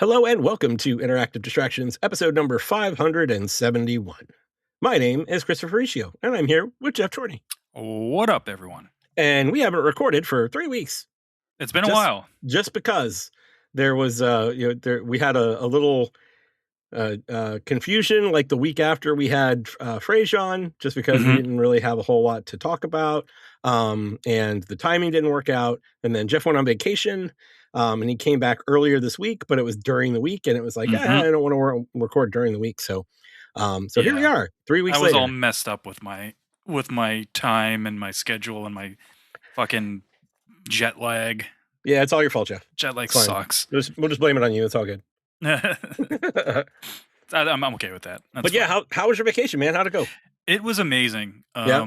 Hello and welcome to Interactive Distractions, episode number 571. My name is Christopher Riccio, and I'm here with Jeff Chorney. What up, everyone? And we haven't recorded for 3 weeks. It's been a while. Just because there was, we had a little confusion like the week after we had Frasier on, just because we didn't really have a whole lot to talk about. And the timing didn't work out. And then Jeff went on vacation. And he came back earlier this week, but it was during the week, and it was like, I don't want to record during the week. So here we are, 3 weeks I was later. all messed up with my time and my schedule and my fucking jet lag. Yeah, it's all your fault, Jeff. Jet lag sucks. We'll just blame it on you. It's all good. I'm okay with that. That's but yeah, fine. how was your vacation, man? How'd it go? It was amazing. Yeah.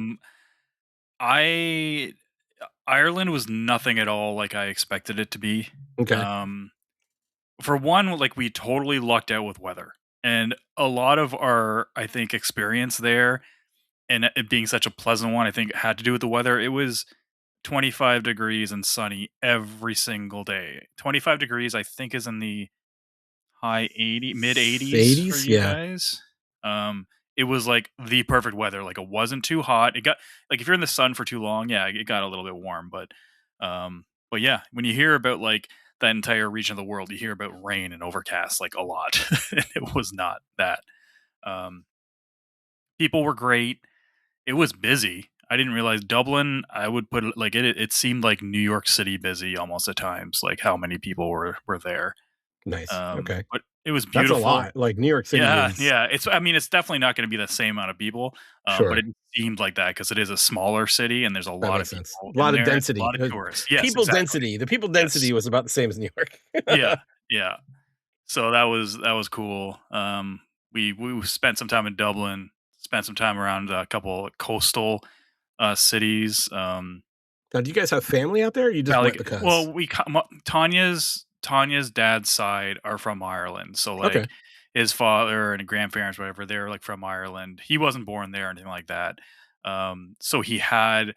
Ireland was nothing at all like I expected it to be. Okay. For one, like we totally lucked out with weather, and a lot of our, I think, experience there, and it being such a pleasant one, I think had to do with the weather. It was 25 degrees and sunny every single day. 25 degrees, I think, is in the high 80, mid 80s for you guys. It was like the perfect weather. Like it wasn't too hot. It got like if you're in the sun for too long, yeah, it got a little bit warm. But yeah, when you hear about like that entire region of the world, you hear about rain and overcast like a lot. And it was not that. People were great. It was busy. I didn't realize Dublin. I would put it like it seemed like New York City busy almost at times. Like how many people were there. Nice. Okay. But it was beautiful. That's a lot. Like New York City. Yeah. It's definitely not going to be the same amount of people. Sure. But it seemed like that because it is a smaller city and there's a lot of people. A lot of density. A lot of tourists. Yes, people density. The people density was about the same as New York. Yeah. So that was cool. We spent some time in Dublin, spent some time around a couple of coastal cities. Now, do you guys have family out there? Or you just went because? Well, Tanya's dad's side are from Ireland, so like his father and grandparents, whatever, they're like from Ireland. He wasn't born there or anything like that. So he had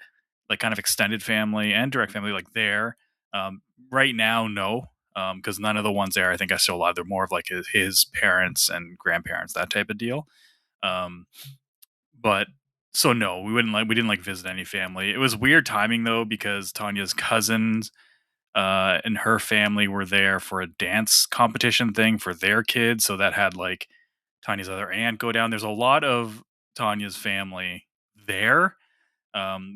like kind of extended family and direct family like there. Right now, no, because none of the ones there I think are still alive. They're more of like his parents and grandparents, that type of deal. But so no, we didn't like visit any family. It was weird timing though because Tanya's cousins and her family were there for a dance competition thing for their kids, so that had like Tanya's other aunt go down. There's a lot of Tanya's family there.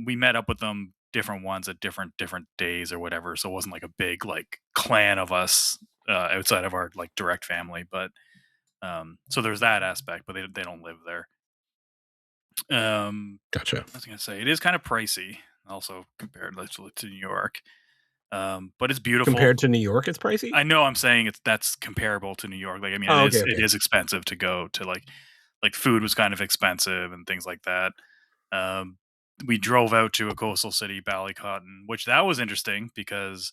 We met up with them, different ones at different days or whatever, so it wasn't like a big like clan of us outside of our like direct family. But so there's that aspect, but they don't live there. Gotcha. I was gonna say it is kind of pricey, also compared to New York. But it's beautiful. Compared to New York, it's pricey? I know I'm saying that's comparable to New York. Like, I mean, it is expensive to go to like food was kind of expensive and things like that. We drove out to a coastal city, Ballycotton, which that was interesting because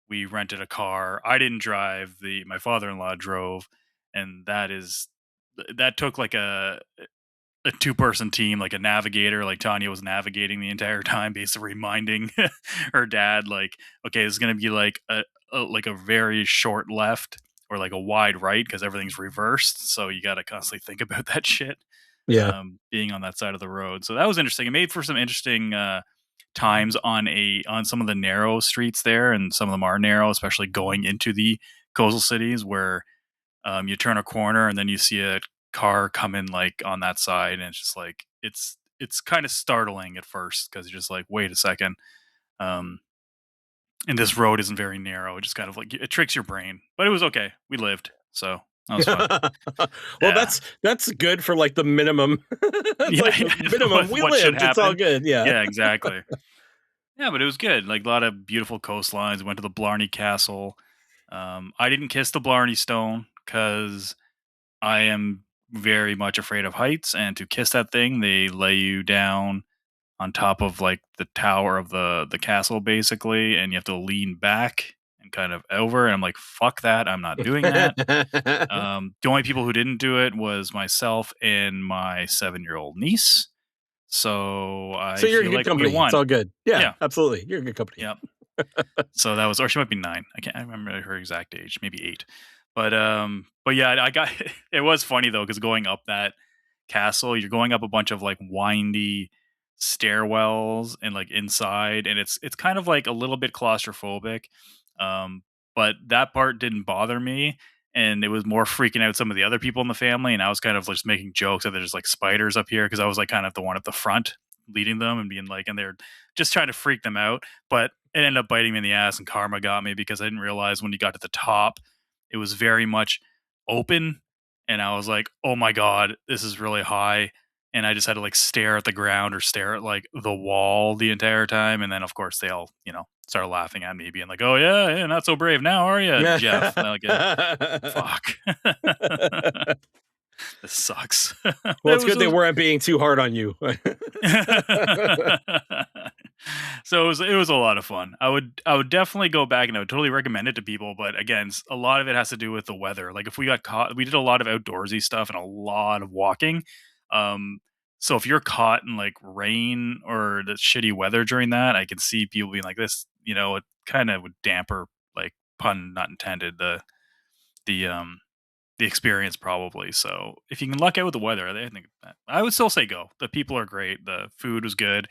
we rented a car. I didn't drive. My father-in-law drove, and that took like a two-person team, like a navigator. Like Tanya was navigating the entire time, basically reminding her dad, like, okay, this is going to be like a very short left or like a wide right because everything's reversed. So you got to constantly think about that shit. Yeah. Being on that side of the road. So that was interesting. It made for some interesting times on some of the narrow streets there, and some of them are narrow, especially going into the coastal cities where you turn a corner and then you see a car coming like on that side, and it's just like it's kind of startling at first because you're just like, wait a second, and this road isn't very narrow. It just kind of like it tricks your brain, but it was okay. We lived, so that was fun. Well, that's good for like the minimum. Minimum we lived. It's all good. Yeah, exactly. Yeah, but it was good. Like a lot of beautiful coastlines. We went to the Blarney Castle. I didn't kiss the Blarney Stone because I am very much afraid of heights, and to kiss that thing, they lay you down on top of like the tower of the castle basically, and you have to lean back and kind of over, and I'm like, fuck that, I'm not doing that. The only people who didn't do it was myself and my 7-year-old niece. So you're in good company. It's all good. Yeah, absolutely. You're in good company. Yeah. So that was, or she might be 9. I remember her exact age, maybe 8. but yeah, I got it was funny though because going up that castle, you're going up a bunch of like windy stairwells and like inside, and it's kind of like a little bit claustrophobic. Um, but that part didn't bother me, and it was more freaking out some of the other people in the family. And I was kind of just making jokes that there's like spiders up here because I was like kind of the one at the front leading them and being like, and they're just trying to freak them out. But it ended up biting me in the ass, and karma got me because I didn't realize when you got to the top, it was very much open, and I was like, "Oh my god, this is really high." And I just had to like stare at the ground or stare at like the wall the entire time. And then of course they all, started laughing at me, being like, "Oh yeah, not so brave now, are you, Jeff?" Like, fuck, this sucks. Well, it's good they weren't being too hard on you. So it was a lot of fun. I would definitely go back, and I would totally recommend it to people. But again, a lot of it has to do with the weather. Like if we got caught, we did a lot of outdoorsy stuff and a lot of walking. Um, so if you're caught in like rain or the shitty weather during that, I can see people being like this. It kind of would damper, like pun not intended, the the experience probably. So if you can luck out with the weather, I think I would still say go. The people are great. The food was good.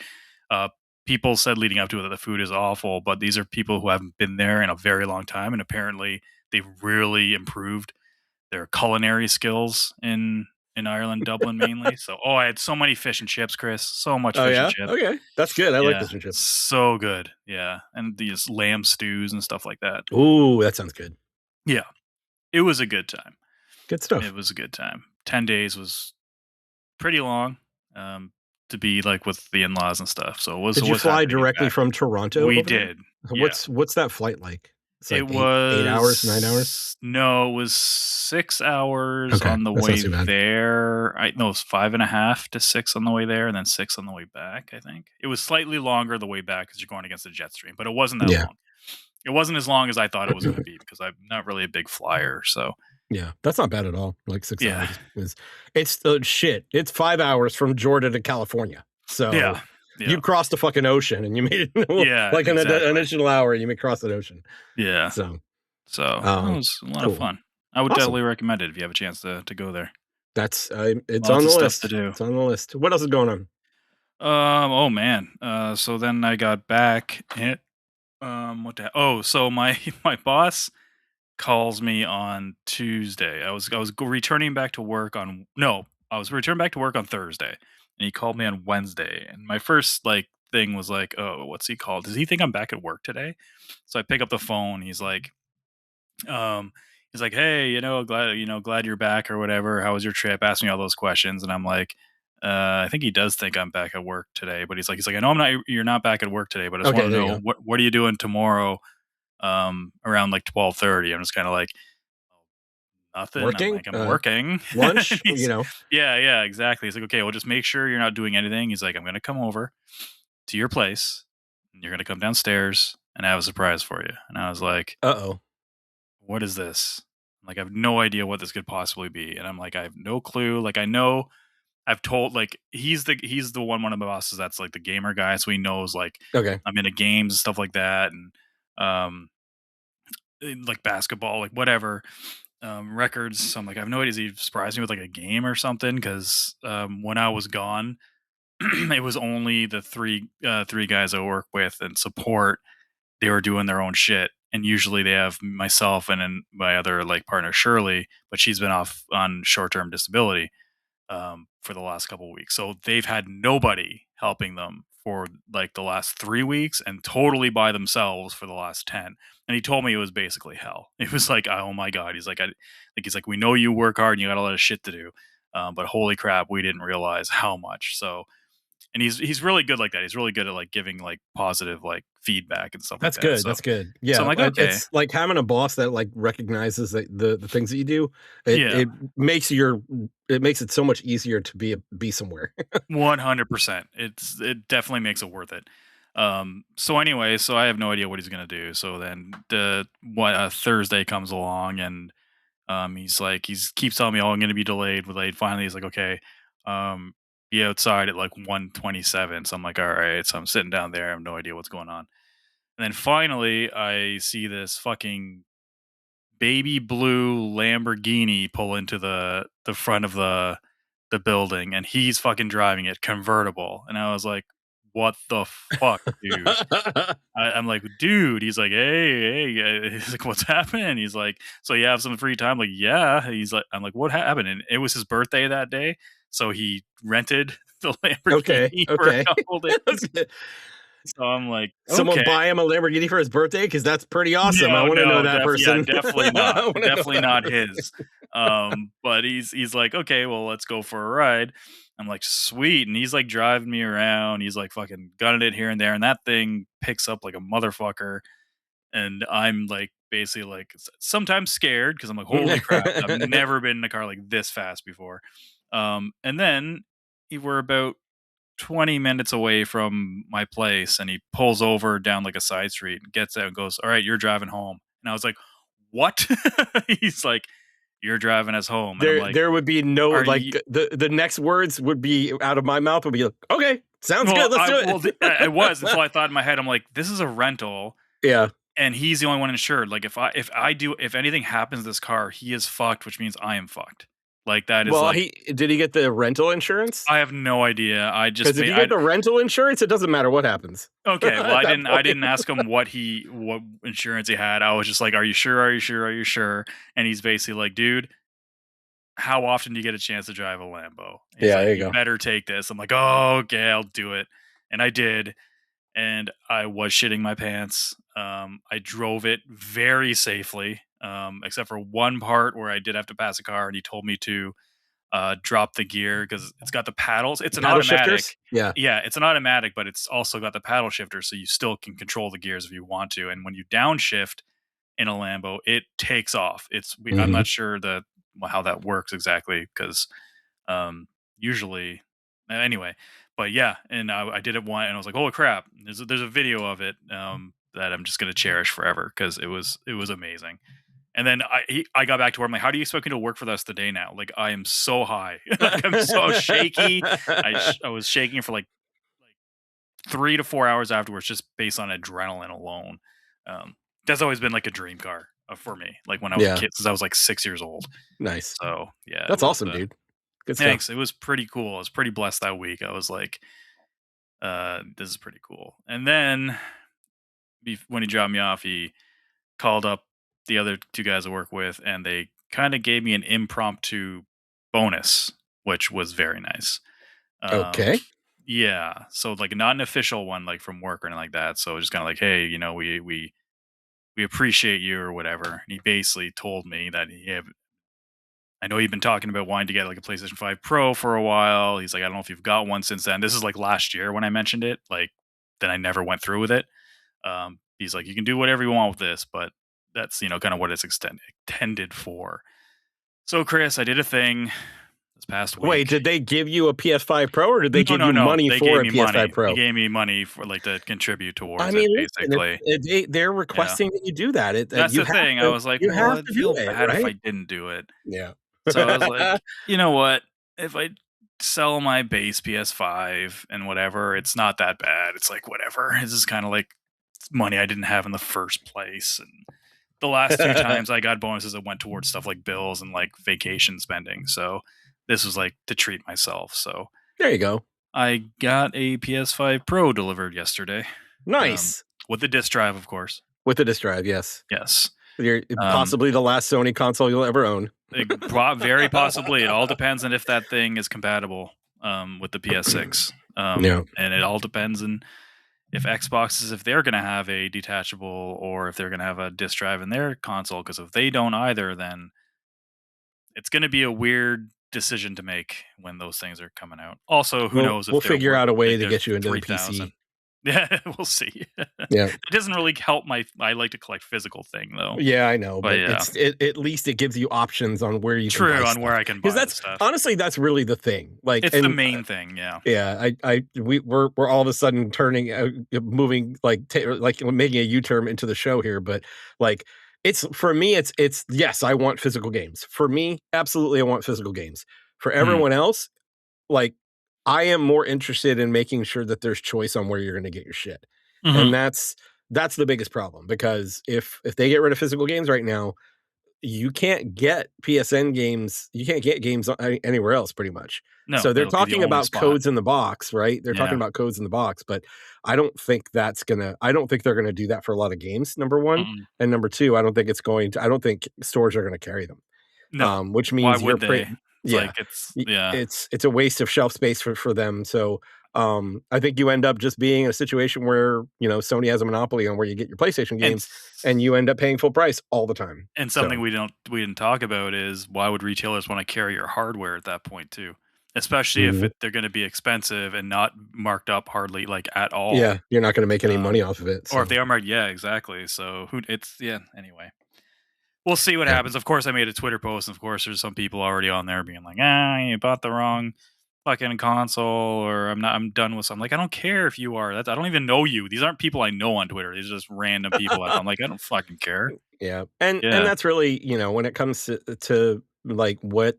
Uh, People said leading up to it that the food is awful, but these are people who haven't been there in a very long time, and apparently they've really improved their culinary skills in Ireland, Dublin mainly. So, I had so many fish and chips, Chris. So much Oh fish and yeah, chips. okay, that's good. I like Yeah, fish and chips. so good. Yeah, and these lamb stews and stuff like that. Ooh, that sounds good. Yeah, it was a good time. Good stuff. It was a good time. 10 days was pretty long, um, to be, like, with the in-laws and stuff, so it Did you was fly happy to get directly back. from Toronto We over there? did, yeah. What's that flight like? It's like It 8 hours, 9 hours? was no, it was 6 hours Okay, on the that's not way too bad. there. No, it was 5.5 to 6 on the way there, and then 6 on the way back, I think. It was slightly longer the way back because 'cause you're going against the jet stream, but it wasn't that Yeah. long. It wasn't as long as I thought it was gonna be because I'm not really a big flyer, so Yeah, that's not bad at all. Like 6 yeah. hours is it's shit. It's 5 hours from Georgia to California. So, Yeah. Yeah. you crossed the fucking ocean and you made it Yeah, like an exactly. additional hour, you may cross the ocean. Yeah. So, So, it um, was a lot of cool. fun. I would Awesome. definitely recommend it if you have a chance to go there. That's, it's on Lots the of stuff to list. do. It's on the list. What else is going on? Oh man. So then I got back and so my my boss calls me on Tuesday. I was returning back to work on no, I was returning back to work on Thursday, and he called me on Wednesday. And my first like thing was like, oh, what's he called? Does he think I'm back at work today? So I pick up the phone. Um, he's like, hey, glad you're back or whatever. How was your trip? Ask me all those questions, and I'm like, I think he does think I'm back at work today, but he's like, I know I'm not. You're not back at work today, but I just want Okay, to there you know go. what are you doing tomorrow? Around like 12:30. I'm just kind of like nothing. I'm Working? like, I'm working. Lunch? He's, yeah, exactly. He's like, okay, well, just make sure you're not doing anything. He's like, I'm gonna come over to your place, and you're gonna come downstairs, and I have a surprise for you. And I was like, Uh-oh. what is this? Like, I have no idea what this could possibly be. And I'm like, I have no clue. Like, I know I've told like he's the one of my bosses that's like the gamer guy, so he knows like Okay. I'm into games and stuff like that, and um like basketball, like whatever, records. So I'm like, I have no idea. Does he surprise me with like a game or something? Because when I was gone, it was only the three guys I work with and support. They were doing their own shit, and usually they have myself and then my other like partner Shirley, but she's been off on short term disability for the last couple of weeks. So they've had nobody helping them for like the last 3 weeks and totally by themselves for the last 10. And he told me it was basically hell. It was like, oh my God. He's like, we know you work hard and you got a lot of shit to do. But holy crap, we didn't realize how much. So, and he's really good like that. He's really good at like giving like positive like feedback and stuff like That's that. good, So, that's good. so I'm Yeah, like, okay, it's like having a boss that, like, recognizes that the things that you do, it yeah, it makes it makes it so much easier to be somewhere. 100%. It definitely makes it worth it. So anyway, so I have no idea what he's gonna do. So then Thursday comes along, and he's keeps telling me, "Oh, I'm gonna be delayed." Finally, he's like, "Okay, um, be outside at like 1:27." So I'm like, "All right." So I'm sitting down there. I have no idea what's going on. And then finally, I see this fucking baby blue Lamborghini pull into the front of the building, and he's fucking driving it, convertible. And I was like, "What the fuck, dude?" I'm like, "Dude." He's like, "Hey." He's like, "What's happening?" He's like, "So you have some free time?" Like, "Yeah." He's like, I'm like, "What happened?" And it was his birthday that day, so he rented the Okay. Lamborghini for a Okay. couple days. So I'm like, Someone "Okay." buy him a Lamborghini for his birthday? Because that's pretty awesome. I No, want to know no, that person. definitely not. I want to know Definitely that not person. his. But he's like, "Okay, well, let's go for a ride." I'm like, "Sweet." And he's like driving me around. He's like fucking gunning it here and there, and that thing picks up like a motherfucker. And I'm like basically like sometimes scared because I'm like, "Holy crap, I've never been in a car like this fast before." And then we're about 20 minutes away from my place, and he pulls over down like a side street and gets out and goes, "All right, you're driving home." And I was like, "What?" He's like, "You're driving us home." And I'm like, There would be no, "Are like, you?" the next words would be out of my mouth would be like, okay, sounds good. Let's do Well, it. I was until I thought in my head, I'm like, "This is a rental, Yeah. and he's the only one insured. Like, if anything happens to this car, he is fucked, which means I am fucked." Like, that is Well, like, he did he get the rental insurance? I have no idea. I just Because if made you I get the rental insurance, it doesn't matter what happens. Okay, well, At that I point. didn't ask him what insurance he had. I was just like, "Are you sure? Are you sure? Are you sure?" And he's basically like, "Dude, how often do you get a chance to drive a Lambo?" He's Yeah, like, there you "You go. better take this." I'm like, "Oh, okay, I'll do it." And I did, and I was shitting my pants. I drove it very safely, except for one part where I did have to pass a car, and he told me to drop the gear because it's got the paddles. It's an Paddle automatic. shifters? Yeah. Yeah, it's an automatic, but it's also got the paddle shifter, so you still can control the gears if you want to. And when you downshift in a Lambo, it takes off. I'm Mhm. not sure how that works exactly because usually anyway, but yeah, and I did it one, and I was like, "Holy crap!" There's a video of it that I'm just gonna cherish forever because it was amazing. And then I got back to where I'm like, "How do you expect me to work for the rest of the day now? Like, I am so high, like I'm so shaky." I was shaking for like 3 to 4 hours afterwards, just based on adrenaline alone. Um, that's always been like a dream car for me, like when I was a Yeah. kid, since I was like 6 years old. Nice. So yeah, it That's was. awesome, dude. Good stuff. Thanks. It was pretty cool. I was pretty blessed that week. I was like, "This is pretty cool." And then when he dropped me off, he called up the other two guys I work with, and they kind of gave me an impromptu bonus, which was very nice. Um, Okay. yeah, so like not an official one, like from work or anything like that. So just kind of like, "Hey, we appreciate you," or whatever. And he basically told me that I know you've been talking about wanting to get like a PlayStation 5 Pro for a while. He's like, "I don't know if you've got one since then." This is like last year when I mentioned it. Like, then I never went through with it. He's like, "You can do whatever you want with this, but that's kind of what it's intended for." So, Chris, I did a thing this past Wait, week. did they give you a PS5 Pro or did they No, give no, you no. money They for gave a me PS5 money. They Pro? gave me money for like to contribute I towards it, mean, listen, basically. they're Yeah, requesting that you do that. that's the thing. I was like, You well, have I'd to do feel it, bad if I right? didn't do it. Yeah. So I was like, you know what? If I sell my base PS5 and whatever, it's not that bad. It's like whatever. This is kind of like money I didn't have in the first place. And the last two times I got bonuses that went towards stuff like bills and like vacation spending. So this was like to treat myself. So There you go. I got a PS5 Pro delivered yesterday, um, Nice. with the disc drive, of course. With the disc drive, yes. Yes. You're Um, possibly the last Sony console you'll ever own. Very possibly. It all depends on if that thing is compatible with the PS6. Yeah. And it all depends on if Xboxes, if they're going to have a detachable or if they're going to have a disc drive in their console. Because if they don't either, then it's going to be a weird decision to make when those things are coming out. Also, who knows We'll if they're figure worth out a way like to they're get you into the 3,000. PC. Yeah, we'll see. Yeah. It doesn't really help I like to collect physical thing though. Yeah, I know, But but yeah, at least it gives you options on where you can buy true on where stuff. I can Because buy the that's stuff. honestly that's really the thing. Like, It's the and main thing, yeah. yeah, we're all of a sudden turning, moving like making a U-turn into the show here, but like it's for me, it's yes, I want physical games. For me, absolutely, I want physical games. For Mhm, everyone else, like I am more interested in making sure that there's choice on where you're going to get your shit, mhm, and that's the biggest problem because if they get rid of physical games right now, you can't get PSN games. You can't get games anywhere else, pretty much. No, So they're that'll be the talking only about spot. codes in the box, right? They're talking Yeah. about codes in the box, but I don't think I don't think they're gonna do that for a lot of games, number one. Mm-mm. And number two, I don't think stores are gonna carry them. No. Which Why means would they? It's yeah, like yeah. it's a waste of shelf space for them. So I think you end up just being in a situation where, Sony has a monopoly on where you get your PlayStation And games, and you end up paying full price all the time. and something So we didn't talk about is why would retailers want to carry your hardware at that point too? Especially if mhm. they're going to be expensive and not marked up hardly like at all. Yeah, you're not gonna make any money off of it. Or if So they are marked, yeah, exactly. So anyway. We'll see what yeah. happens. Of course, I made a Twitter post, and of course, there's some people already on there being like, "Ah, you bought the wrong fucking console," or I'm done with some. Like, I don't care if you are. I don't even know you. These aren't people I know on Twitter. These are just random people. I'm like, I don't fucking care. Yeah. And Yeah, that's really, when it comes to like what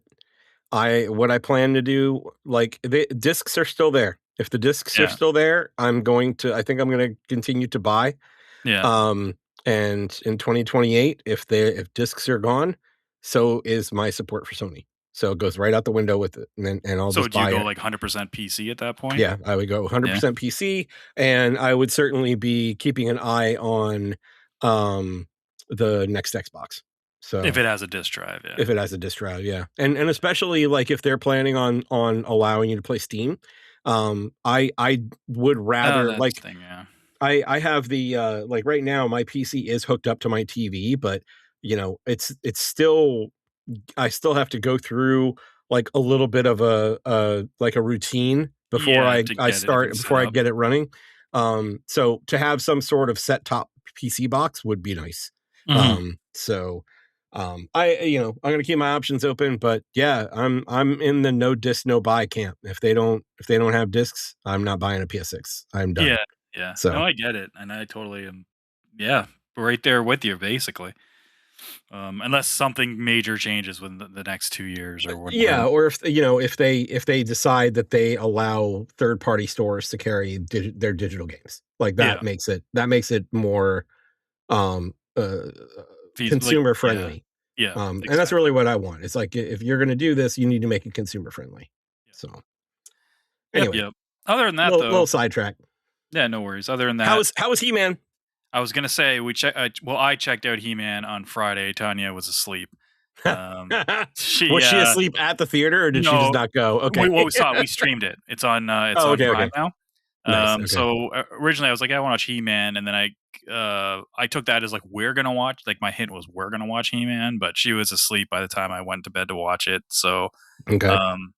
I plan to do, like the discs are still there. If the discs are yeah, still there, I think I'm gonna continue to buy. yeah. Um, and in 2028, if discs are gone, so is my support for Sony. So it goes right out the window with it, and I'll So just do you buy go it. like 100% PC at that point? Yeah, I would go Yeah, 100% PC, and I would certainly be keeping an eye on um the next Xbox. if So it has a disk drive. Yeah. if it has a disk drive, yeah. And especially like if they're planning on allowing you to play Steam, I would Oh, rather that's like the thing. Yeah. I have the like right now my PC is hooked up to my TV, but it's still I still have to go through like a little bit of a routine before Yeah, to get everything set before I up. get it running. So to have some sort of set top PC box would be nice. Mhm. So I'm gonna keep my options open, but yeah, I'm in the no disc no buy camp. If they don't have discs, I'm not buying a PS6. I'm done. Yeah, yeah. No, So I get it, and I totally am. Yeah, right there with you, basically. Unless something major changes within the next 2 years or whatever. yeah, or if they decide that they allow third party stores to carry their digital games, like Yeah, that makes it more um uh like consumer yeah, friendly. yeah, And that's really exactly. what I want. It's like if you're going to do this, you need to make it consumer friendly. So Yep, anyway, yep. Other than that, little though, sidetrack. yeah, no worries. Other than that, How was He Man? I was gonna say I checked out He-Man on Friday. Tanya was asleep. She Was she asleep at the theater, or did she just no, not go? Okay. we saw it. We streamed it. It's Oh, on okay, Prime okay. now. Nice. Okay. So originally I was like, I want to watch He-Man, and then I took that as like we're gonna watch. Like my hint was we're gonna watch He-Man, but she was asleep by the time I went to bed to watch it. So Okay. um,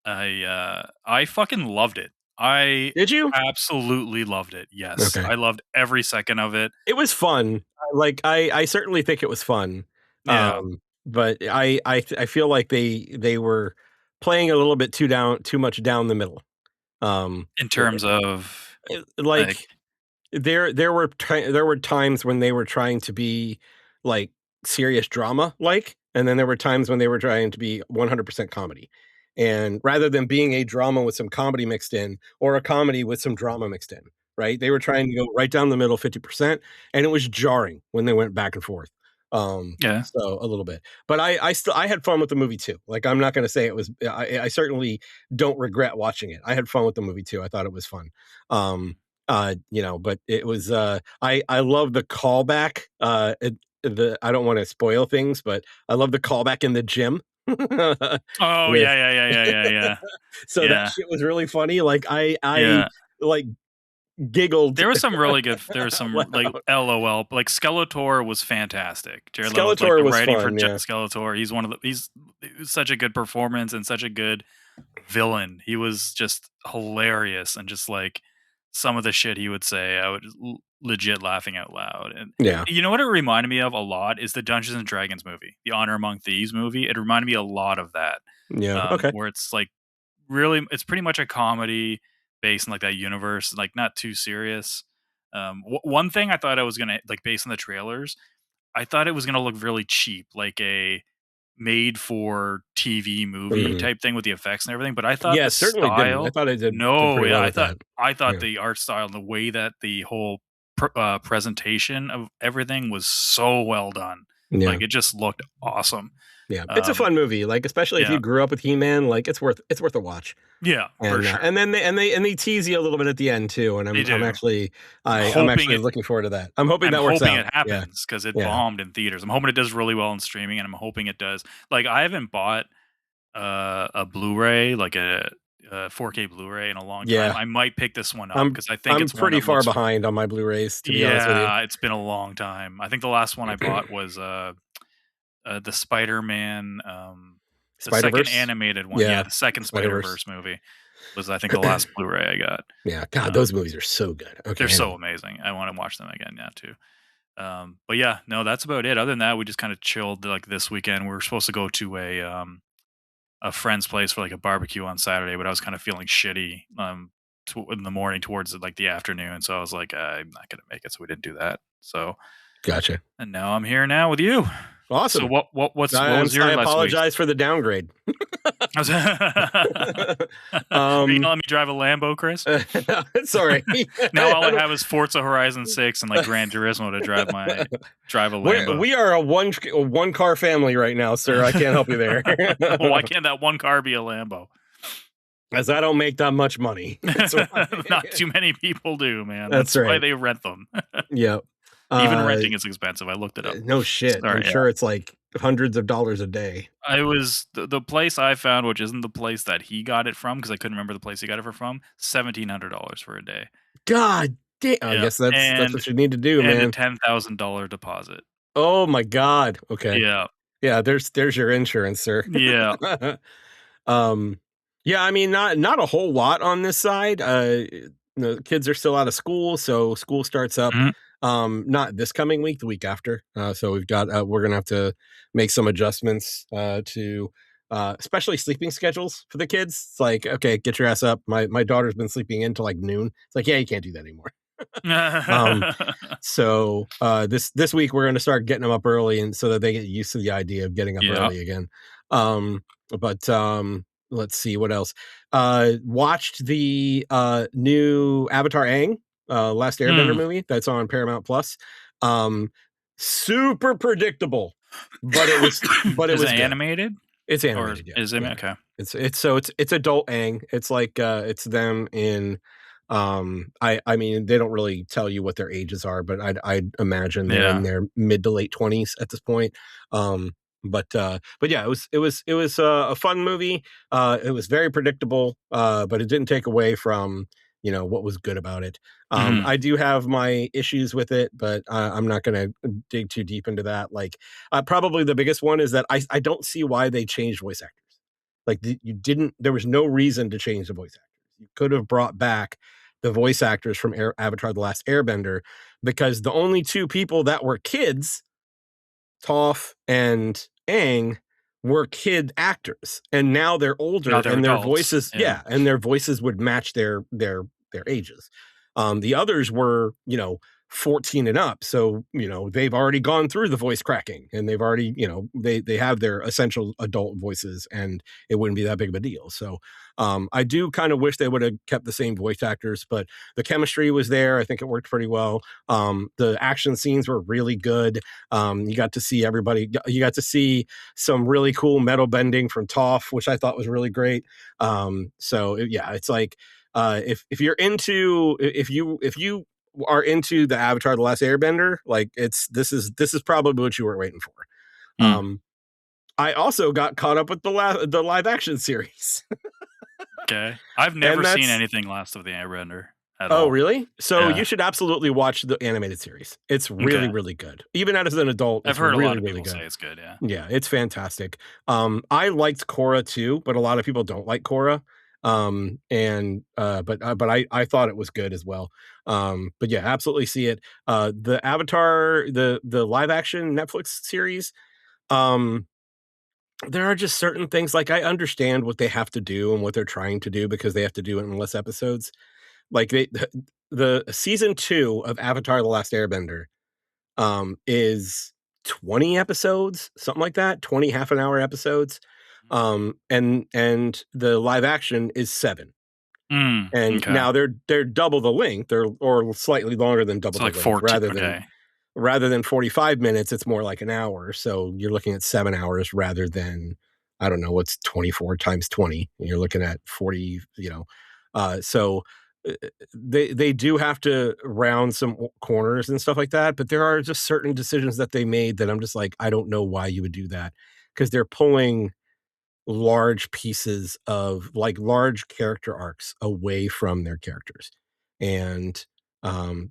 I fucking loved it. I Did you? absolutely loved it. Yes, Okay. I loved every second of it. It was fun. Like I certainly think it was fun. Yeah, But I feel like they were playing a little bit too much down the middle. Um, in terms of like like there were times when they were trying to be like serious drama like, and then there were times when they were trying to be 100% comedy. And rather than being a drama with some comedy mixed in, or a comedy with some drama mixed in, right? They were trying to go right down the middle 50%, and it was jarring when they went back and forth. yeah, So a little bit. But I had fun with the movie too. Like I'm not gonna say it was I certainly don't regret watching it. I had fun with the movie too. I thought it was fun. But it was I love the callback. I don't want to spoil things, but I love the callback in the gym. oh With yeah, yeah, yeah, yeah, yeah, yeah, so that yeah, shit was really funny. Like I yeah. like giggled There was some really good. There was out some like loud. LOL. Like Skeletor was fantastic. Jared Leto, like Skeletor the was writing for fun, yeah. Skeletor. He's one of the. He's it was such a good performance and such a good villain. He was just hilarious and just like some of the shit he would say, I would legit laughing out loud. And Yeah. you know what it reminded me of a lot is the Dungeons and Dragons movie, the Honor Among Thieves movie. It reminded me a lot of that, Yeah. Okay. where it's like really, it's pretty much a comedy based in like that universe, like not too serious. One thing I thought I was gonna like based on the trailers, I thought it was gonna look really cheap, like a made for TV movie Mhm. type thing with the effects and everything. But I thought Yeah, the it certainly didn't. I style, thought I did no, pretty yeah, well with that. I thought Yeah. the art style and the way that the whole presentation of everything was so well done. Yeah. Like, it just looked awesome. Yeah, it's a fun movie, like, especially if you grew up with He-Man, like, it's worth a watch. Yeah, for sure. And then they tease you a little bit at the end too, and I'm actually looking forward to that. I'm hoping that works out. It happens because it bombed in theaters. I'm hoping it does really well in streaming, and I'm hoping it does. Like, I haven't bought a Blu-ray, like a 4K Blu-ray in a long time. I might pick this one up because I think it's pretty far behind on my Blu-rays, to be honest with you. Yeah, it's been a long time. I think the last one I bought was the Spider-Man, the second animated one. Yeah, the second Spider-Verse movie was, I think, the last Blu-ray I got. Yeah, God, those movies are so good. Okay, they're so amazing. I want to watch them again now too. But yeah, no, that's about it. Other than that, we just kind of chilled like this weekend. We were supposed to go to a friend's place for like a barbecue on Saturday, but I was kind of feeling shitty in the morning towards like the afternoon. So I was like, I'm not gonna make it. So we didn't do that. So gotcha. And now I'm here now with you. Awesome. So what was your I apologize for the downgrade. Are you gonna let me drive a Lambo, Chris? Sorry. Now all I have is Forza Horizon 6 and like Gran Turismo to drive a Lambo. We are a one car family right now, sir. I can't help you there. Well, why can't that one car be a Lambo? As I don't make that much money. Not too many people do, man. That's right. Why they rent them. Yep. Even renting is expensive. I looked it up. No shit. I'm sure it's like hundreds of dollars a day. I was the place I found, which isn't the place that he got it from, because I couldn't remember the place he got it from. $1,700 for a day. God damn! I guess that's what you need to do, man. And a $10,000 deposit. Oh my God! Okay. Yeah. There's your insurance, sir. Yeah. Yeah. I mean, not a whole lot on this side. The kids are still out of school, so school starts up. Not this coming week, the week after. So we've got we're gonna have to make some adjustments to especially sleeping schedules for the kids. It's like, okay, get your ass up. My daughter's been sleeping in till like noon. It's like, yeah, you can't do that anymore. So this week we're gonna start getting them up early, and so that they get used to the idea of getting up early again. But let's see what else. Watched the new Avatar Aang. Last Airbender movie that's on Paramount Plus. Super predictable, but it was animated. It's animated. Is it okay? It's adult Aang. It's like it's them in I mean, they don't really tell you what their ages are, but I'd imagine they're in their mid to late 20s at this point. But yeah, it was a fun movie. It was very predictable, but it didn't take away from what was good about it. I do have my issues with it, but I'm not going to dig too deep into that. Like, probably the biggest one is that I don't see why they changed voice actors. Like, there was no reason to change the voice actors. You could have brought back the voice actors from Avatar: The Last Airbender, because the only two people that were kids, Toph and Aang, were kid actors, and now they're older, and their voices, and their voices would match their ages. The others were, 14 and up, so they've already gone through the voice cracking, and they've already, they have their essential adult voices, and it wouldn't be that big of a deal. So I do kind of wish they would have kept the same voice actors, but the chemistry was there. I think it worked pretty well. The action scenes were really good. You got to see everybody. You got to see some really cool metal bending from Toph, which I thought was really great. So yeah, it's like if you are into the Avatar: The Last Airbender, like this is probably what you were waiting for. I also got caught up with the live action series. Okay, I've never seen anything Last of the Airbender at all. Oh, really? So you should absolutely watch the animated series. It's really, really good. Even as an adult, I've heard a lot of people say it's good. Yeah, it's fantastic. I liked Korra too, but a lot of people don't like Korra. But I thought it was good as well. But yeah, absolutely see it. The Avatar, the live action Netflix series, there are just certain things, like, I understand what they have to do and what they're trying to do because they have to do it in less episodes. Like, the season 2 of Avatar: The Last Airbender is 20 episodes, something like that, 20 half an hour episodes. And the live action is 7. And now they're double the length, or slightly longer than double the length, rather than rather than 45 minutes, it's more like an hour. So you're looking at 7 hours rather than, I don't know, what's 24 times 20. You're looking at 40, so they do have to round some corners and stuff like that, but there are just certain decisions that they made that I'm just like, I don't know why you would do that, because they're pulling large pieces of like large character arcs away from their characters. And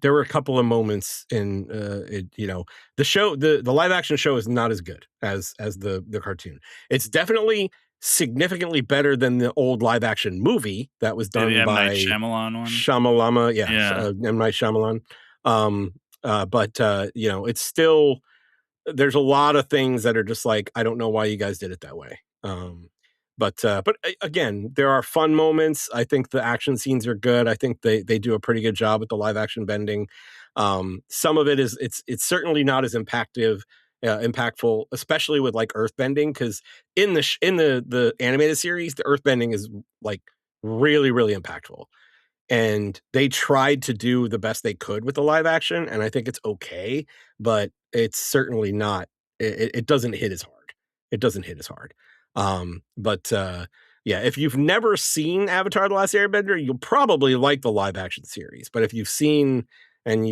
there were a couple of moments in the show, the live action show is not as good as the cartoon. It's definitely significantly better than the old live action movie that was The done M. Night by Shyamalan one? Shamalama, yeah, Yeah. M. Night Shyamalan. But it's still, there's a lot of things that are just like, I don't know why you guys did it that way. But again, there are fun moments. I think the action scenes are good. I think they do a pretty good job with the live action bending. Some of it is it's certainly not as impactful, especially with like earth bending, because in the animated series, the earth bending is like really really impactful, and they tried to do the best they could with the live action, and I think it's okay, but it's certainly not, it doesn't hit as hard. It doesn't hit as hard. But yeah, if you've never seen Avatar: The Last Airbender, you'll probably like the live action series. But if you've seen, and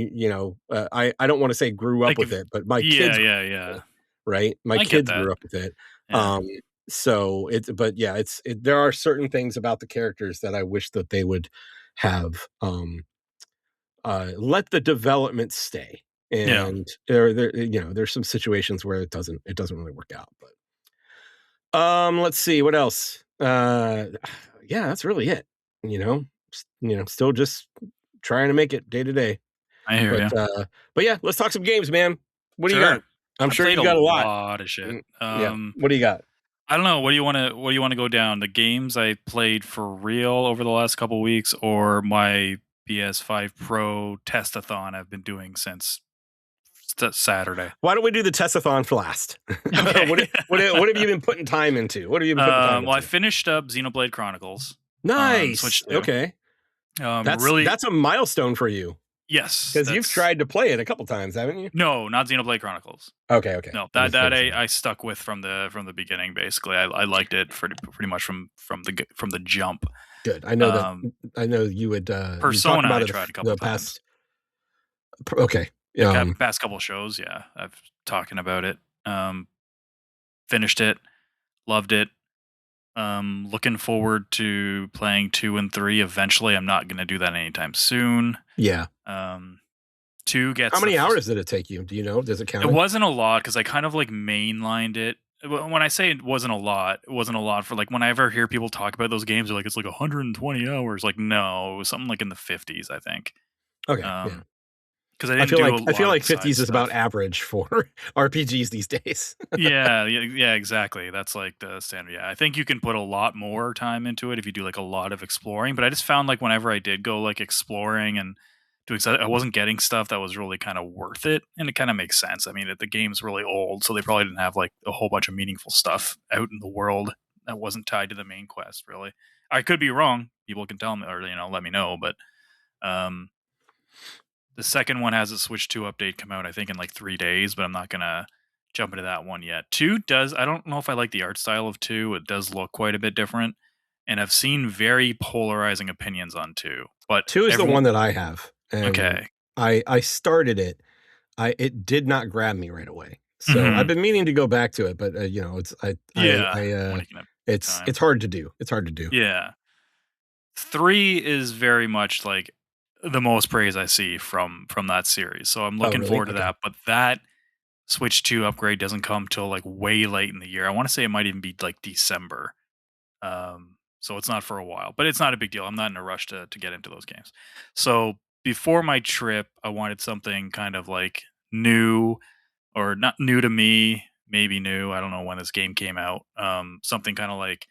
I don't want to say grew up Like, with if it, but my yeah, kids grew yeah, up with yeah. it, right? My I get kids that. grew up with it. Yeah. Um, so it's, but yeah, there are certain things about the characters that I wish that they would have let the development stay. Yeah. And there's some situations where it doesn't really work out. But let's see what else. Yeah, that's really it. Still just trying to make it day to day. I hear But you. yeah, let's talk some games, man. What do you got? Sure. I'm I sure played you a got a lot. lot of shit. Yeah. What do you got? I don't know. What do you wanna go down? The games I played for real over the last couple weeks, or my PS5 Pro testathon I've been doing since Saturday? Why don't we do the testathon for last? Okay. What have you been putting time into? What have you been putting time Well, I into? finished up Xenoblade Chronicles on Nice. Switch 2. Okay. Really, That's a milestone for you, yes, because you've that's tried to play it a couple times, haven't you? no, not Xenoblade Chronicles. Okay, okay. No, I that was gonna that say. I stuck with from the beginning. Basically, I liked it pretty much from the jump. Good. I know that. Um, I know you would. You talked Persona, about I it tried a couple the times. past. Okay. Past couple shows, yeah, I've talking about it. Finished it, loved it. Looking forward to playing 2 and 3 eventually. I'm not gonna do that anytime soon. Yeah. Um, 2 How gets many hours did it take you? Do you know? Does it it count? wasn't a lot because I kind of like mainlined it. When I say it wasn't a lot for like when I ever hear people talk about those games, they're like it's like 120 hours. Like no, it was something like in the 50s, I think. Okay. Yeah. Um, because I didn't do a I feel lot of like the side 50s is about stuff. average for RPGs these days. Yeah, yeah, yeah, exactly. That's like the standard. Yeah, I think you can put a lot more time into it if you do like a lot of exploring. But I just found like whenever I did go like exploring and doing stuff, I wasn't getting stuff that was really kind of worth it, and it kind of makes sense. I mean, the game's really old, so they probably didn't have like a whole bunch of meaningful stuff out in the world that wasn't tied to the main quest. Really, I could be wrong. People can tell me or let me know. But um, the second one has a Switch 2 update come out, I think, in like 3 days, but I'm not gonna jump into that one yet. Two does I don't know if I like the art style of two. It does look quite a bit different. And I've seen very polarizing opinions on two. But 2 is the everyone one that I have, and okay. I started it. It did not grab me right away. So I've Hmm. been meaning to go back to it, but it's Yeah. When you can have it's time. hard to do. It's hard to do. Yeah. Three is very much like the most praise I see from that series. So I'm Oh, looking really? forward to Okay. that. But that Switch 2 upgrade doesn't come till like way late in the year. I want to say it might even be like December. So it's not for a while, but it's not a big deal. I'm not in a rush to get into those games. So before my trip, I wanted something kind of like new or not new to me, maybe new. I don't know when this game came out. Something kind of like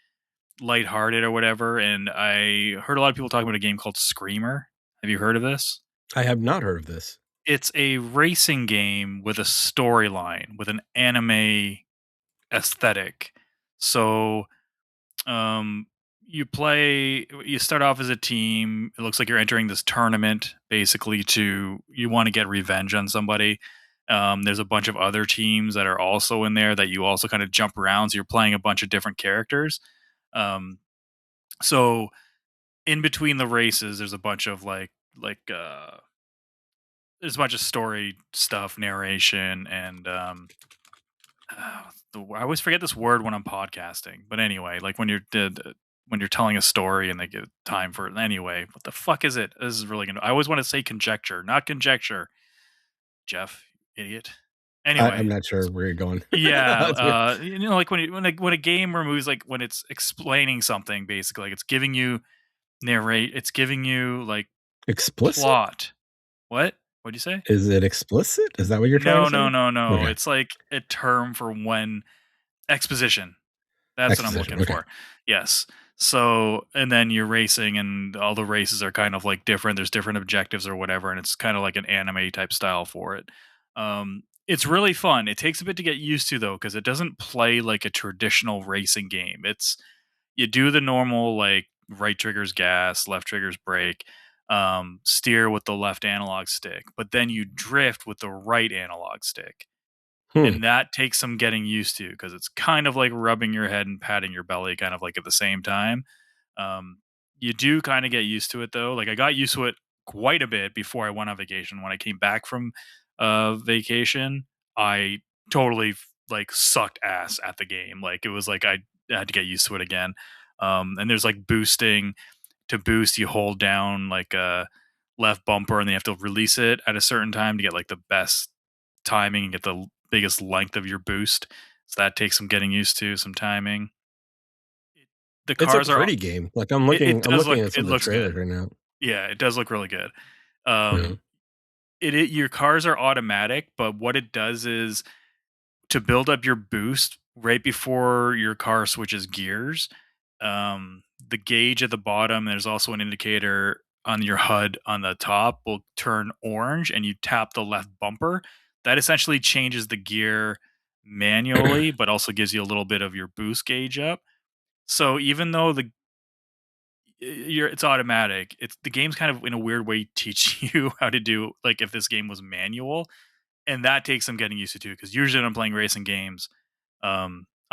lighthearted or whatever. And I heard a lot of people talking about a game called Screamer. Have you heard of this? I have not heard of this. It's a racing game with a storyline, with an anime aesthetic. So um you start off as a team. It looks like you're entering this tournament basically to you want to get revenge on somebody. There's a bunch of other teams that are also in there that you also kind of jump around. So you're playing a bunch of different characters. Um, so in between the races, there's a bunch of there's a bunch of story stuff, narration, and I always forget this word when I'm podcasting. But anyway, like when you're telling a story and they give time for it. Anyway, what the fuck is it? This is really gonna. I always want to say conjecture, not conjecture. Jeff, idiot. I'm Anyway, not sure where you're going. yeah, That's weird. like when a game or movies like when it's explaining something, basically, like it's giving you it's giving you like Explicit? plot. What? What'd you say? Is it explicit? Is that what you're trying to No, say? no, no, no. Okay. It's like a term for when exposition. That's what I'm Exposition. looking Okay. for. Yes. So, and then you're racing, and all the races are kind of like different. There's different objectives or whatever, and it's kind of like an anime type style for it. It's really fun. It takes a bit to get used to though, because it doesn't play like a traditional racing game. It's you do the normal like right triggers gas, left triggers brake, steer with the left analog stick, but then you drift with the right analog stick, Hmm. and that takes some getting used to because it's kind of like rubbing your head and patting your belly kind of like at the same time. um, you do kind of get used to it though. Like I got used to it quite a bit before I went on vacation. When I came back from vacation, I totally like sucked ass at the game. Like it was like I had to get used to it again. And there's like boosting. To boost, you hold down like a left bumper and then you have to release it at a certain time to get like the best timing and get the biggest length of your boost. So that takes some getting used to, some timing. It, the It's a cars are pretty game. Like I'm it looking I'm does looking look at some it of the looks trailers good. right now. Yeah, it does look really good. Yeah. Um your cars are automatic, but what it does is to build up your boost right before your car switches gears. The gauge at the bottom, there's also an indicator on your HUD on the top, will turn orange, and you tap the left bumper. That essentially changes the gear manually, but also gives you a little bit of your boost gauge up. So even though it's automatic, it's the game's kind of in a weird way teach you how to do like if this game was manual, and that takes some getting used to too. Because usually when I'm playing racing games,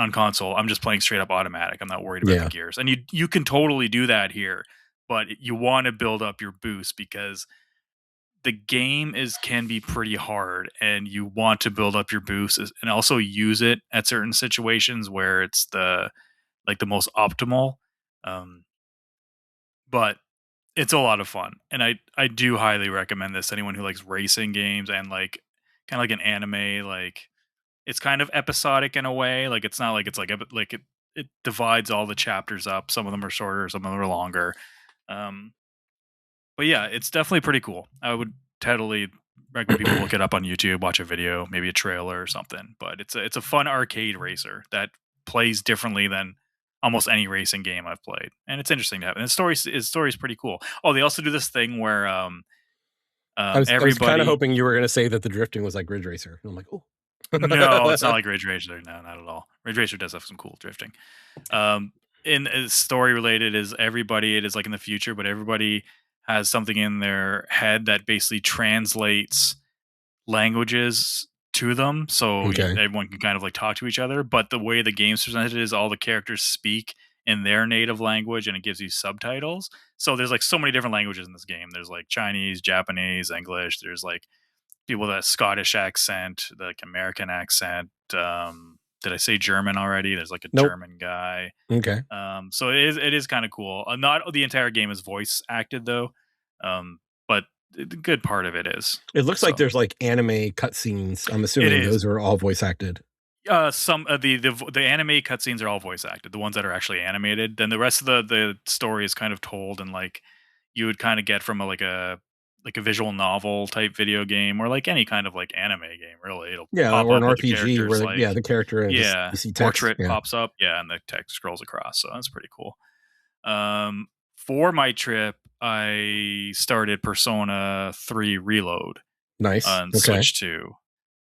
on console, I'm just playing straight up automatic. I'm not worried about the Yeah. gears, and you can totally do that here, but you want to build up your boost because the game is can be pretty hard, and you want to build up your boost and also use it at certain situations where it's the like the most optimal. Um, but it's a lot of fun, and I do highly recommend this to anyone who likes racing games and like kind of like an anime. Like it's kind of episodic in a way. Like it's not like it's like it divides all the chapters up. Some of them are shorter, some of them are longer. Um, but yeah, it's definitely pretty cool. I would totally recommend people look it up on YouTube, watch a video, maybe a trailer or something. But it's a fun arcade racer that plays differently than almost any racing game I've played, and it's interesting to have. And his story is pretty cool. Oh, they also do this thing where I was kind of everybody. hoping you were going to say that the drifting was like Ridge Racer. And I'm like, oh. No, it's not like Ridge Racer. No, not at all. Ridge Racer does have some cool drifting. Um, in story related is everybody. It is like in the future, but everybody has something in their head that basically translates languages to them, so Okay. everyone can kind of like talk to each other. But the way the game's presented is all the characters speak in their native language, and it gives you subtitles. So there's like so many different languages in this game. There's like Chinese, Japanese, English. There's like people with a Scottish accent, like American accent. Did I say German already? There's like a Nope. German guy. Okay. So it is kind of cool. Not the entire game is voice acted though, but the good part of it is. It looks like So there's like anime cutscenes. I'm it assuming is. those are all voice acted. Some of the anime cutscenes are all voice acted. The ones that are actually animated. Then the rest of the story is kind of told, and like you would kind of get from like a visual novel type video game or like any kind of like anime game. Really, it'll Yeah, pop or an up with the RPG where characters like, like yeah, the character and just yeah, you see text. portrait Yeah. pops up, yeah, and the text scrolls across. So that's pretty cool. For my trip, I started Persona 3 Reload Nice. on Okay. Switch 2.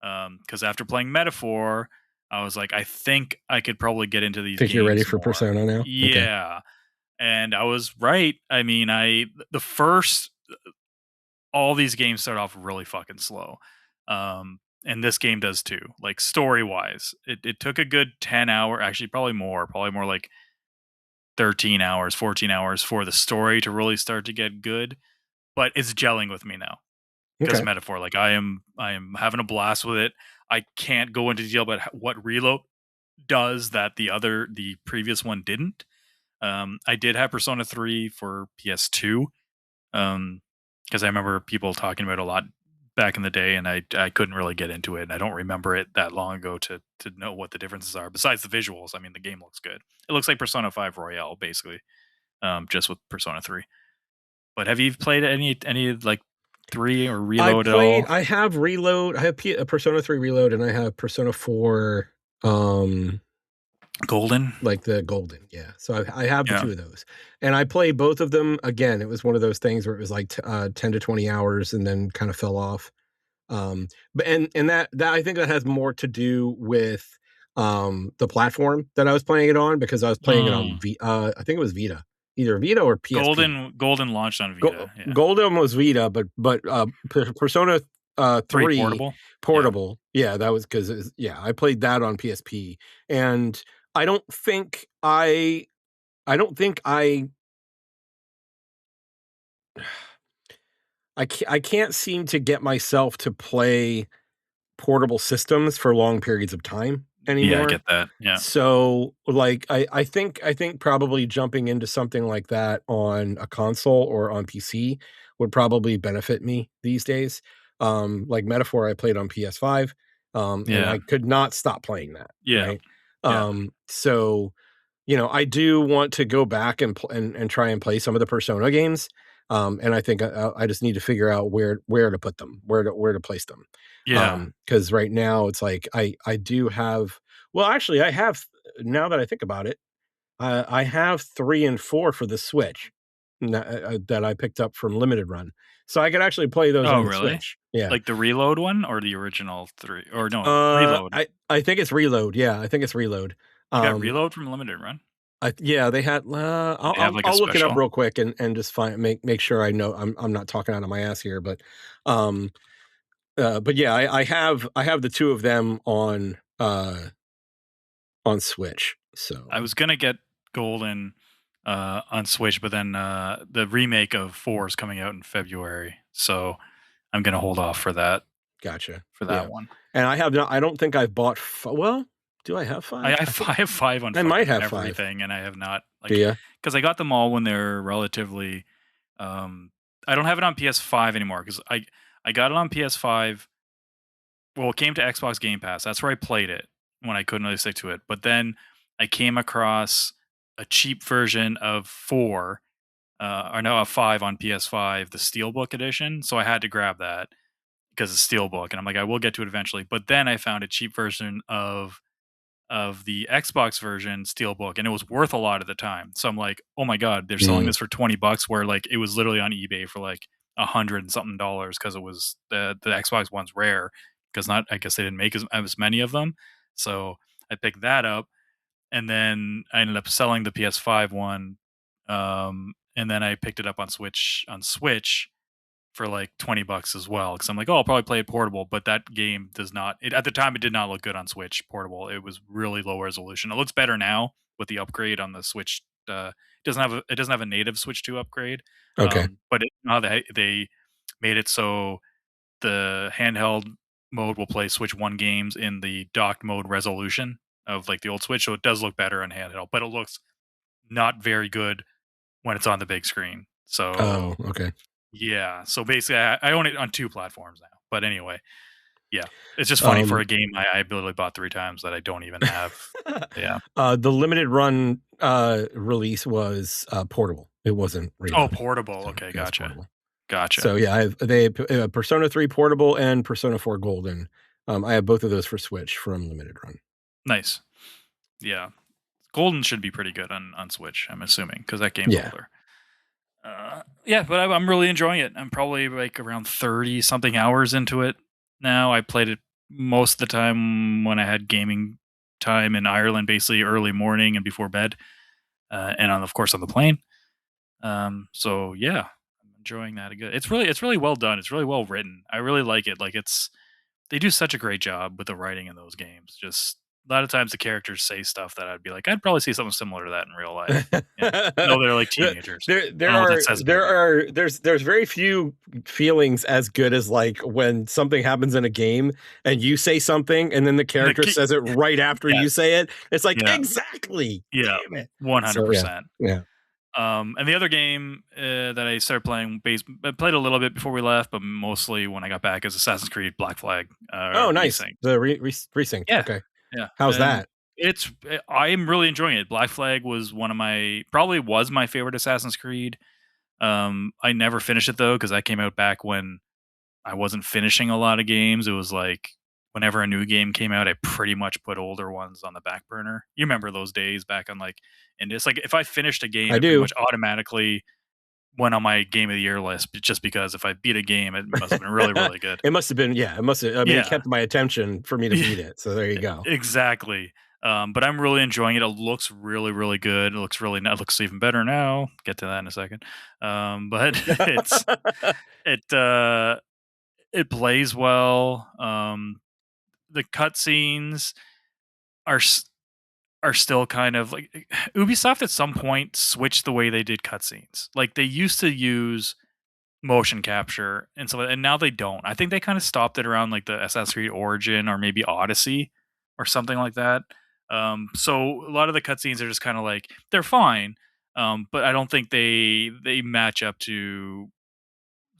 Because after playing Metaphor, I was like, I think I could probably get into these Think you're ready games for more. Persona now? Okay. Yeah. And I was right. I mean, the first all these games start off really fucking slow. and this game does too. Like story wise, it took a good 10 hour, actually probably more like 13 hours, 14 hours for the story to really start to get good. But it's gelling with me now because Okay. metaphor. Like I am having a blast with it. I can't go into detail about what reload does that the previous one didn't. I did have Persona 3 for PS2, because I remember people talking about it a lot back in the day, and I couldn't really get into it, and I don't remember it that long ago to know what the differences are. Besides the visuals, I mean, the game looks good. It looks like Persona 5 Royale, basically, just with Persona 3. But have you played any like 3 or Reload at all? I have Reload. I have Persona 3 Reload, and I have Persona 4, Golden? like the Golden. Yeah. So I have the Yeah. two of those. And I play both of them. Again, it was one of those things where it was like 10 to 20 hours and then kind of fell off. But that I think that has more to do with the platform that I was playing it on, because I was playing it on Mm. I think it was Vita, either Vita or PSP. Golden launched on Vita, yeah. Golden was Vita, but Persona 3 3 portable? Yeah. portable, yeah, that was because yeah, I played that on PSP, and I don't think I I don't think I can't seem to get myself to play portable systems for long periods of time Yeah, I anymore. get that, yeah. So, like, I think probably jumping into something like that on a console or on PC would probably benefit me these days. Like Metaphor, I played on PS5, and Yeah. I could not stop playing that, Yeah. right? Yeah. So I do want to go back and try and play some of the Persona games. And I think I just need to figure out where to put them, where to place them. Yeah. Because right now it's like I do have, well, actually I have, now that I think about it, I have 3 and 4 for the Switch that I picked up from Limited Run, so I could actually play those Oh, on the really? Switch. Yeah. Like the Reload one or the original 3? Or no, Reload. I think it's Reload. Yeah, I think it's Reload. You got Um, Reload from Limited Run? yeah, they had. They have, like, a I'll look it up special? real quick and just find make sure I know I'm not talking out of my ass here, um, but yeah, I have the two of them on Switch. So I was gonna get Golden, on Switch, but then, the remake of 4 is coming out in February, so I'm gonna hold off gotcha. for that Yeah, one. and I have not. I don't think I've bought. Well, do I have I 5? I have think I have 5 on I might fucking have 5. everything, and I have not, Do like, you? because I got them all when they're relatively, um I don't have it on PS5 anymore because I got it on PS5. Well, it came to Xbox Game Pass. That's where I played it when I couldn't really stick to it. But then I came across a cheap version of 4, or no, a 5 on PS5, the Steelbook edition. So I had to grab that because it's Steelbook, and I'm like, I will get to it eventually. But then I found a cheap version of the Xbox version Steelbook, and it was worth a lot at the time. So I'm like, oh my god, they're selling Mm, this for $20, where like it was literally on eBay for like 100 and something dollars because it was the Xbox one's rare because not I guess they didn't make as many of them. So I picked that up, and then I ended up selling the PS5 one, and then I picked it up on Switch for like $20 as well because I'm like, oh, I'll probably play it portable. But that game does not. At the time, it did not look good on Switch portable. It was really low resolution. It looks better now with the upgrade on the Switch. It doesn't have a native Switch 2 upgrade, okay. but now they made it so the handheld mode will play Switch One games in the docked mode resolution of like the old Switch, so it does look better on handheld, but it looks not very good when it's on the big screen. Oh, So okay. yeah. So basically, I own it on 2 platforms now. But anyway, yeah, it's just funny for Um, a game I literally bought 3 times that I don't even have. Yeah. the Limited Run release was portable. It wasn't Oh, Reload, portable. so Okay, it was gotcha. portable. Gotcha. So yeah, Persona 3 portable and Persona 4 Golden. I have both of those for Switch from Limited Run. Nice. Yeah. Golden should be pretty good on Switch, I'm assuming, because that game's Yeah. older. Yeah, but I'm really enjoying it. I'm probably like around 30 something hours into it now. I played it most of the time when I had gaming time in Ireland, basically early morning and before bed, and of course on the plane. So yeah, I'm enjoying that. Good. It's really well done. It's really well written. I really like it. Like they do such a great job with the writing in those games. Just a lot of times the characters say stuff that I'd be like, I'd probably see something similar to that in real life. And no, they're like teenagers. I don't know what that says about me. There's very few feelings as good as like when something happens in a game and you say something and then the And character says it right after you yes, say it. It's like, yeah, exactly. yeah, Damn it. So yeah. 100%. Yeah. And the other game that I started playing, I played a little bit before we left, but mostly when I got back, is Assassin's Creed Black Flag Oh, nice. Resync. The resynced. Yeah, Okay. yeah, How's and that? I'm really enjoying it. Black Flag was one of my probably was my favorite Assassin's Creed. I never finished it though because that came out back when I wasn't finishing a lot of games. It was like whenever a new game came out, I pretty much put older ones on the back burner. You remember those days back on like InDis? Like if I finished a game, I it pretty do. much automatically went on my game of the year list just because if I beat a game, it must have been really, really good. It must have been, yeah, it must have, I mean, it Yeah. kept my attention for me to beat it. So there you go. Exactly. But I'm really enjoying it. It looks really, really good. It looks really, it looks even better now. Get to that in a second. But it, uh, it plays well. The cutscenes are are still kind of like Ubisoft at some point switched the way they did cutscenes. Like they used to use motion capture and so and now they don't. I think they kind of stopped it around like the Assassin's Creed Origin or maybe Odyssey or something like that. So a lot of the cutscenes are just kind of like they're fine, but I don't think they match up to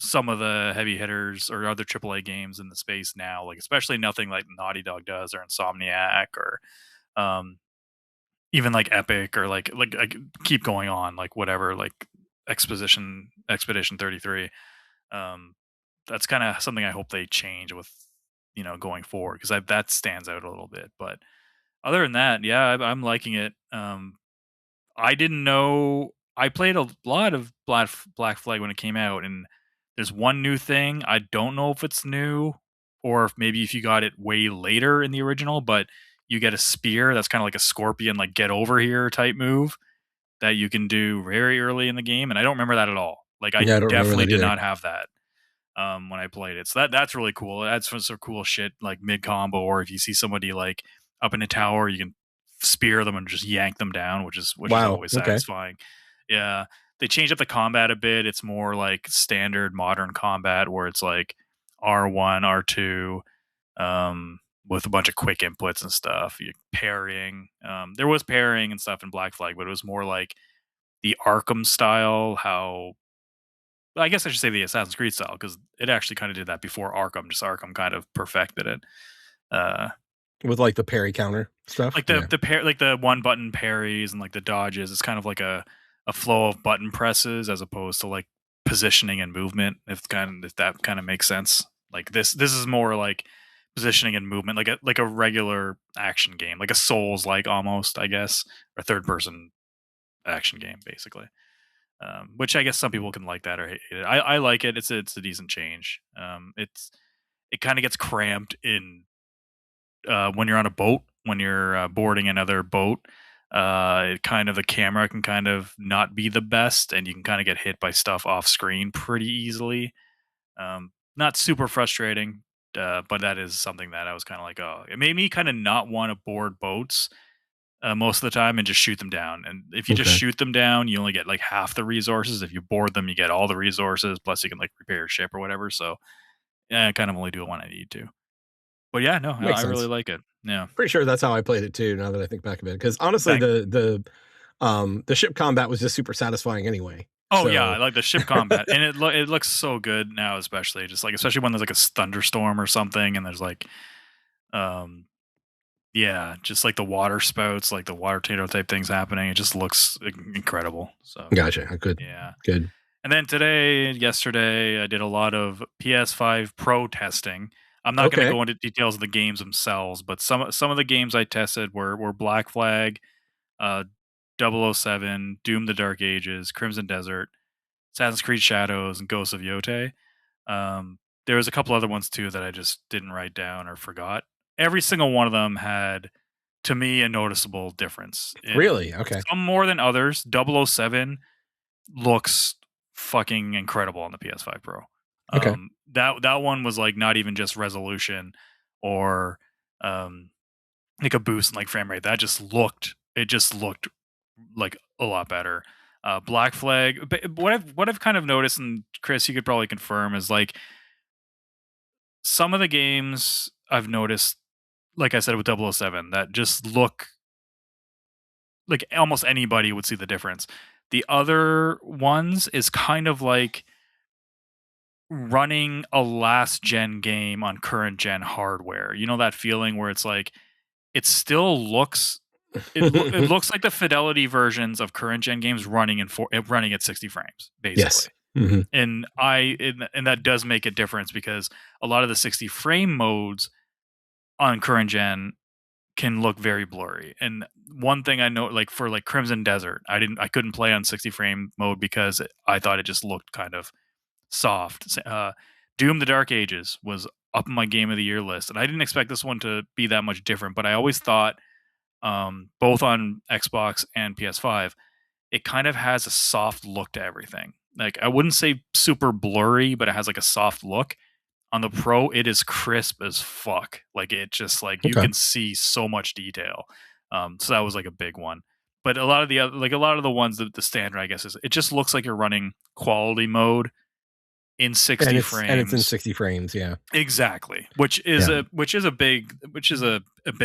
some of the heavy hitters or other AAA games in the space now. Like especially nothing like Naughty Dog does or Insomniac or um, even like Epic or like I could keep going on like whatever like Expedition 33. um, that's kind of something I hope they change with going forward because that stands out a little bit. But other than that, yeah, I'm liking it. I didn't know I played a lot of Black Flag when it came out, and there's one new thing. I don't know if it's new or if maybe if you got it way later in the original, but you get a spear that's kind of like a scorpion, like get over here type move that you can do very early in the game, and I don't remember that at all. Like I Yeah, I don't remember definitely that did either. not have that when I played it. So that's really cool. That's some cool shit like mid combo, or if you see somebody like up in a tower, you can spear them and just yank them down, which is Wow. always Okay. satisfying. Yeah, they changed up the combat a bit. It's more like standard modern combat where it's like R1, R2, with a bunch of quick inputs and stuff. You parrying. There was parrying and stuff in Black Flag, but it was more like the Arkham style. How I guess I should say the Assassin's Creed style because it actually kind of did that before Arkham. Just Arkham kind of perfected it. Uh, With like the parry counter stuff. like Yeah. like the one button parries and like the dodges. It's kind of like a flow of button presses as opposed to like positioning and movement. If that kind of makes sense. Like this is more like positioning and movement, like a regular action game, like a Souls like almost, I guess, or third person action game basically. Which I guess some people can like that or hate it. I like it. It's a decent change. It kind of gets cramped in when you're on a boat, when you're boarding another boat. It kind of the camera can kind of not be the best, and you can kind of get hit by stuff off screen pretty easily. Not super frustrating, but that is something that I was kind of like, oh, it made me kind of not want to board boats most of the time and just shoot them down. And if you just Okay. shoot them down, you only get like half the resources. If you board them, you get all the resources. Plus, you can like repair your ship or whatever. So, yeah, I kind of only do it when I need to. But yeah, no, Makes I really sense. like it. Yeah. Pretty sure that's how I played it too, now that I think back of it. Because honestly, Back. the ship combat was just super satisfying anyway. Oh yeah, I So like the ship combat, and it looks so good now, especially when there's like a thunderstorm or something, and there's like um yeah, just like the water spouts, like the water tornado type things happening. It just looks incredible. So gotcha. I could. yeah. Good. And then yesterday, I did a lot of PS5 Pro testing. I'm not going to Okay. go into details of the games themselves, but some of the games I tested were Black Flag, uh, 007, Doom: The Dark Ages, Crimson Desert, Assassin's Creed Shadows, and Ghosts of Yotei. There was a couple other ones too that I just didn't write down or forgot. Every single one of them had, to me, a noticeable difference. Really? Okay. Some more than others. 007 looks fucking incredible on the PS5 Pro. Okay. That one was like not even just resolution. or like a boost in like frame rate. It just looked like a lot better. Black Flag. But what I've kind of noticed, and Chris, you could probably confirm, is like some of the games I've noticed, like I said with 007, that just look like almost anybody would see the difference. The other ones is kind of like running a last gen game on current gen hardware. You know that feeling where it's like it still looks it looks like the fidelity versions of current gen games running at 60 frames basically. Yes. Mm-hmm. And that does make a difference because a lot of the 60 frame modes on current gen can look very blurry. And one thing I know, like for like Crimson Desert, I couldn't play on 60 frame mode because I thought it just looked kind of soft. Doom: The Dark Ages was up in my game of the year list, and I didn't expect this one to be that much different. But I always thought, both on Xbox and PS5, it kind of has a soft look to everything. Like I wouldn't say super blurry, but it has like a soft look. On the Pro, it is crisp as fuck. Like it just like you Okay. can see so much detail. So that was like a big one. But a lot of the other, like a lot of the ones that the standard, I guess, is it just looks like you're running quality mode in And 60 it's in frames. 60 frames. Yeah. Exactly. Yeah. Which is a big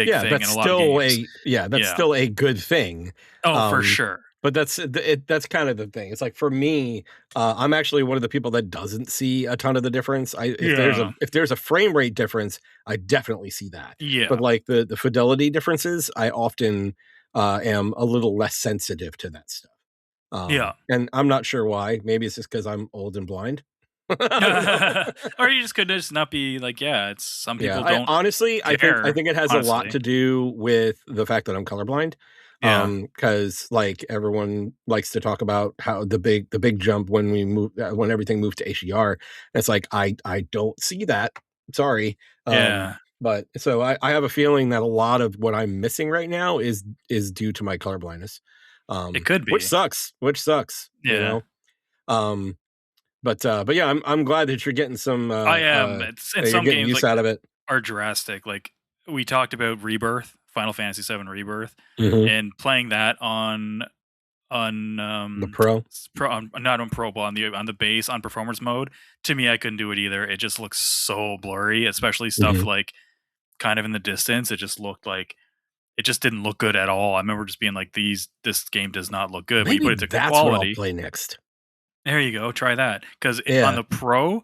Yeah. thing in a lot of games. That's Yeah. still a good thing. Oh, for Um, sure. but that's kind of the thing. It's like for me, I'm actually one of the people that doesn't see a ton of the difference. Yeah. If there's a frame rate difference, I definitely see that. But Yeah. like the fidelity differences, I often am a little less sensitive to that stuff. Yeah. And I'm not sure why. Maybe it's just because I'm old and blind. I don't know. Or you just could just not be like, yeah, it's some Yeah, people don't I care, think it has a lot honestly. to do with the fact that I'm colorblind. Yeah. Because like everyone likes to talk about how the big jump when we move when everything moved to HDR. It's like I don't see that. Sorry. Yeah. But so I have a feeling that a lot of what I'm missing right now is due to my color blindness. It could Which be. sucks. Which sucks, you Yeah. know. Um but yeah, I'm glad that you're getting some I am. It's and you're some getting games use like out of it. are drastic. Like we talked about Rebirth, Final Fantasy VII Rebirth, Mhm. and playing that on The Pro. not on pro, but on the base on performance mode. To me, I couldn't do it either. It just looks so blurry, especially stuff Mhm. like kind of in the distance. It just looked like it just didn't look good at all. I remember just being like, this game does not look good. When you Maybe put it to that's what I'll quality, play next. there you go, try that. Because on Yeah. the Pro,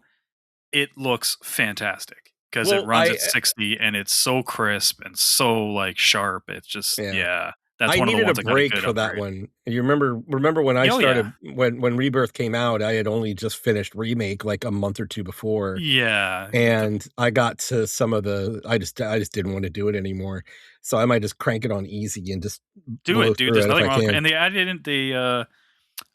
it looks fantastic because it Well, runs at 60 and it's so crisp and so like sharp. It's just yeah. yeah, that's I one of the needed a ones that got a break good for that upgrade. one. You remember when I Oh yeah, started when Rebirth came out, I had only just finished Remake like a month or two before, yeah. and I got to some of the I just didn't want to do it anymore. So I might just crank it on easy and just Do blow it, dude. through There's it if nothing I wrong with, can. and they added in the.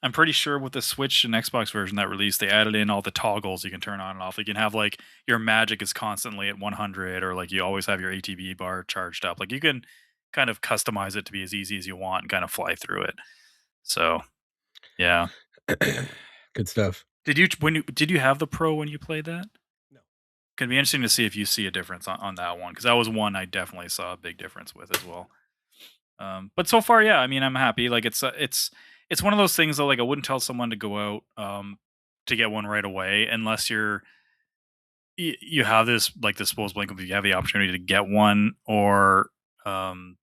I'm pretty sure with the Switch and Xbox version that released, they added in all the toggles you can turn on and off. You can have like your magic is constantly at 100, or like you always have your ATB bar charged up. Like you can kind of customize it to be as easy as you want and kind of fly through it. So yeah. Good stuff. Did you have the Pro when you played that? No. Could be interesting to see if you see a difference on that one because that was one I definitely saw a big difference with as well. But so far, yeah, I mean, I'm happy. Like it's one of those things that like I wouldn't tell someone to go out to get one right away unless you have this like disposable income, if you have the opportunity to get one, or um,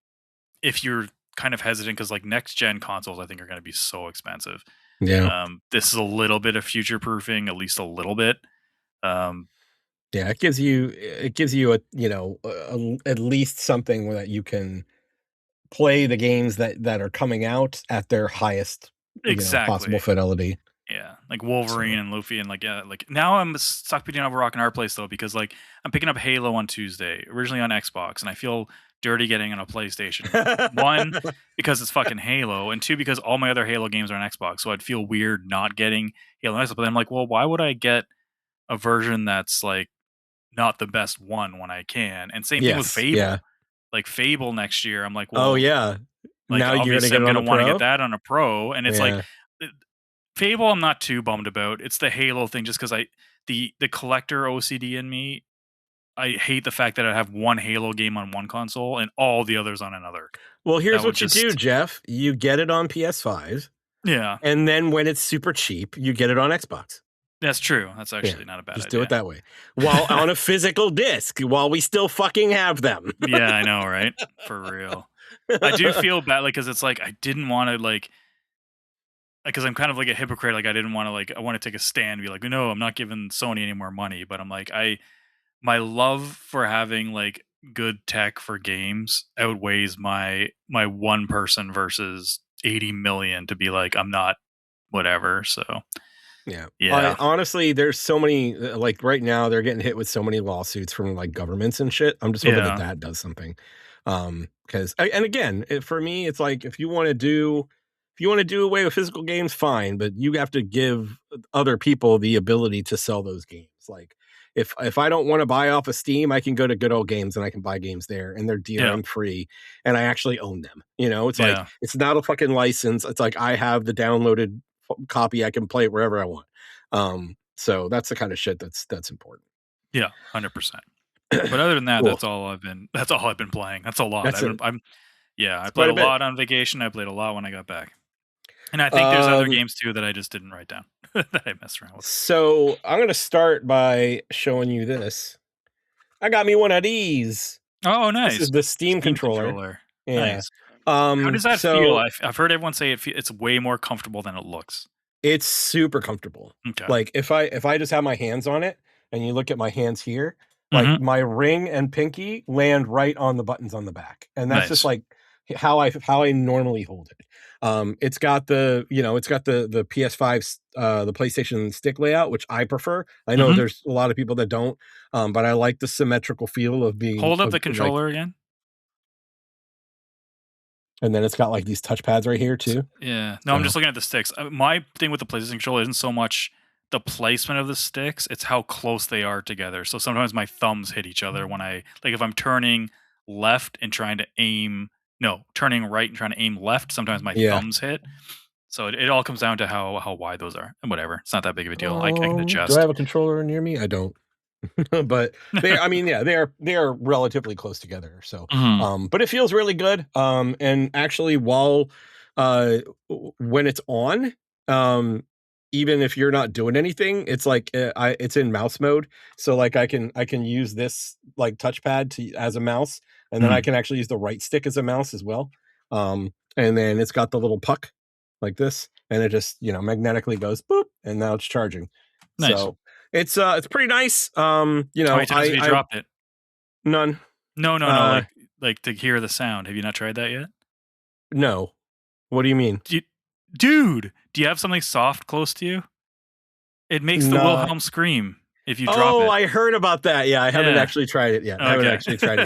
if you're kind of hesitant because like next gen consoles I think are going to be so expensive. Yeah. This is a little bit of future proofing, at least a little bit. Um, Yeah, it gives you a, you know, at least something that you can play the games that are coming out at their highest, you know, possible exactly. fidelity. Yeah, like Wolverine So, and Luffy, and like yeah, like now I'm stuck between a rock and hard place though because like I'm picking up Halo on Tuesday, originally on Xbox, and I feel dirty getting on a PlayStation. One, because it's fucking Halo, and two, because all my other Halo games are on Xbox, so I'd feel weird not getting Halo on Xbox. But then I'm like, well, why would I get a version that's like not the best one when I can? And same thing with yes, yeah. Fable. Like Fable next year, I'm like, Oh, well, yeah. like Now you're gonna obviously get I'm it on gonna the want to get Pro? that on a Pro, and it's like Yeah. Fable, I'm not too bummed about. It's the Halo thing, just because the collector OCD in me I hate the fact that I have one Halo game on one console and all the others on another. Well, here's That would what you do, just Jeff. You get it on PS5. Yeah. And then when it's super cheap, you get it on Xbox. That's true. That's Yeah, actually not a bad just idea. do it that way. While on a physical disc, while we still fucking have them. Yeah, I know, right? For real. I do feel bad, like, because it's like I didn't want to like, because I'm kind of like a hypocrite. Like I didn't want to like I want to take a stand, and be like, no, I'm not giving Sony any more money. But I'm like, my love for having like good tech for games outweighs my one person versus 80 million to be like, I'm not whatever. So Yeah. yeah, Honestly, there's so many, like right now, they're getting hit with so many lawsuits from like governments and shit. I'm just hoping that yeah, that does something. Because, and again, for me, it's like if you want to do away with physical games, fine, but you have to give other people the ability to sell those games. Like, if I don't want to buy off of Steam, I can go to Good Old Games and I can buy games there, and they're yeah, DRM free, and I actually own them. It's like yeah, it's not a fucking license. It's like I have the downloaded copy. I can play it wherever I want. So that's the kind of shit that's important. yeah, 100%. But other than that, Cool. that's all I've been playing. That's a lot. That's it. Yeah, I It's played quite a a bit. lot on vacation. I played a lot when I got back. And I think there's other games too that I just didn't write down that I messed around with. So I'm gonna start by showing you this. I got me one of these. Oh, This is nice. the Steam Steam controller. controller. Yeah. Nice. How does that feel? So I've heard everyone say it's way more comfortable than it looks. it's super comfortable. Okay. Like if I just have my hands on it and you look at my hands here, like Mhm. my ring and pinky land right on the buttons on the back. And that's just Nice. like how I normally hold it. It's got the PS5 the PlayStation stick layout, which I prefer. I know Mhm. there's a lot of people that don't, but I like the symmetrical feel of being Hold up of the like, controller again. and then it's got like these touchpads right here too. Yeah. No, I'm So just looking at the sticks. My thing with the PlayStation controller isn't so much the placement of the sticks, it's how close they are together. So sometimes my thumbs hit each other when I like if I'm turning left and trying to aim no, turning right and trying to aim left, sometimes my yeah. thumbs hit. So it all comes down to how wide those are. And whatever. It's not that big of a deal. I can Do I adjust. have a controller near me? I don't. But I mean, yeah, they are relatively close together. So, Mhm. but it feels really good. And actually, while when it's on, um, even if you're not doing anything, it's like it's in mouse mode. So like I can use this like touchpad as a mouse, and then I Mhm. can actually use the right stick as a mouse as well. And then it's got the little puck like this, and it just magnetically goes boop, and now it's charging. Nice. So it's pretty nice. How many times have you I dropped it? none. No, Uh, like to hear the sound. Have you not tried that yet? no. What do you mean? Do you, dude, do you have something soft close to you? It makes the No. Wilhelm scream if you drop Oh, it. I heard about that. Yeah, I haven't Yeah. actually tried it yet. Okay.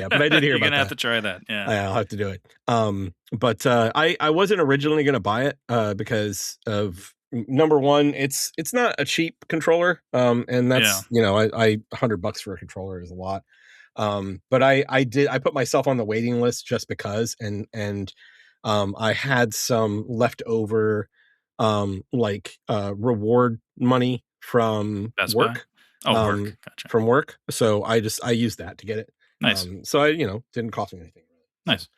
But I did hear You're about gonna have that. to try that. Yeah. I'll have to do it. But I wasn't originally gonna buy it because of number one, it's not a cheap controller. And Yeah. that's I $100 for a controller is a lot. But I put myself on the waiting list just because, and I had some leftover reward money Best Buy. Oh, work. um Gotcha. from work. So I used that to get it. Nice. So I didn't cost me anything really. So Nice.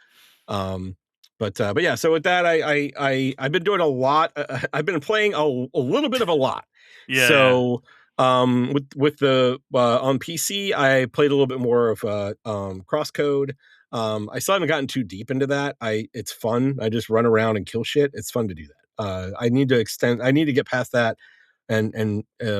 um but yeah, so with that, I've been doing a lot. I've been playing a little bit of a lot. Yeah. Yeah. So with the on PC, I played a little bit more of Crosscode. I still haven't gotten too deep into that. It's fun. I just run around and kill shit. It's fun to do that. I need to get past that and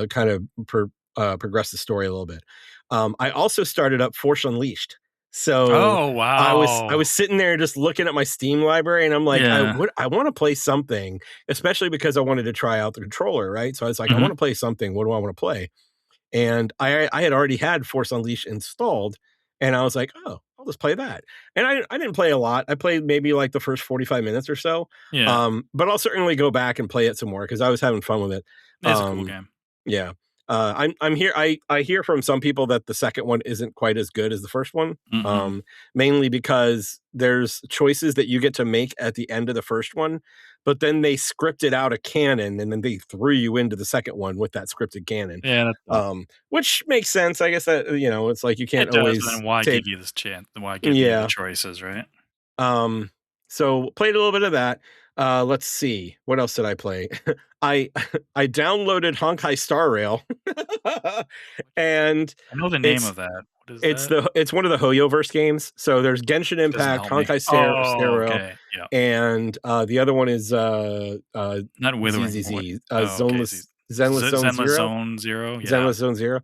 kind of progress the story a little bit. I also started up Force Unleashed. So Oh I was wow. sitting there just looking at my Steam library, and I'm like, Yeah. I want to play something, especially because I wanted to try out the controller, right? So I was like, I Hmm. want to play something. What do I want to play? And I had already had Force Unleashed installed, and I was like, oh, I'll just play that. And I didn't play a lot. I played maybe like the first 45 minutes or so. Yeah. But I'll certainly go back and play it some more because I was having fun with it. It's a cool Um, game. yeah. I'm here. I hear from some people that the second one isn't quite as good as the first one. Hmm. Mainly because there's choices that you get to make at the end of the first one but then they scripted out a canon, and then they threw you into the second one with that scripted canon. Yeah, Which makes sense. I guess that it's like you can't it does. always Then why take. give you this chance? Why give you the Yeah. choices, right? So played a little bit of that. Let's see. What else did I play? I I downloaded Honkai Star Rail. And I know the name it's of that. What is that? it's one of the Hoyoverse games. So there's Genshin It doesn't Impact, help me. Honkai Star Oh, Rail, okay. Yeah. and the other one is Not Withering. ZZZ, Oh, okay. Zenless Zone Zenless Zero. Zone Zero. Yeah. Zenless Zone Zero.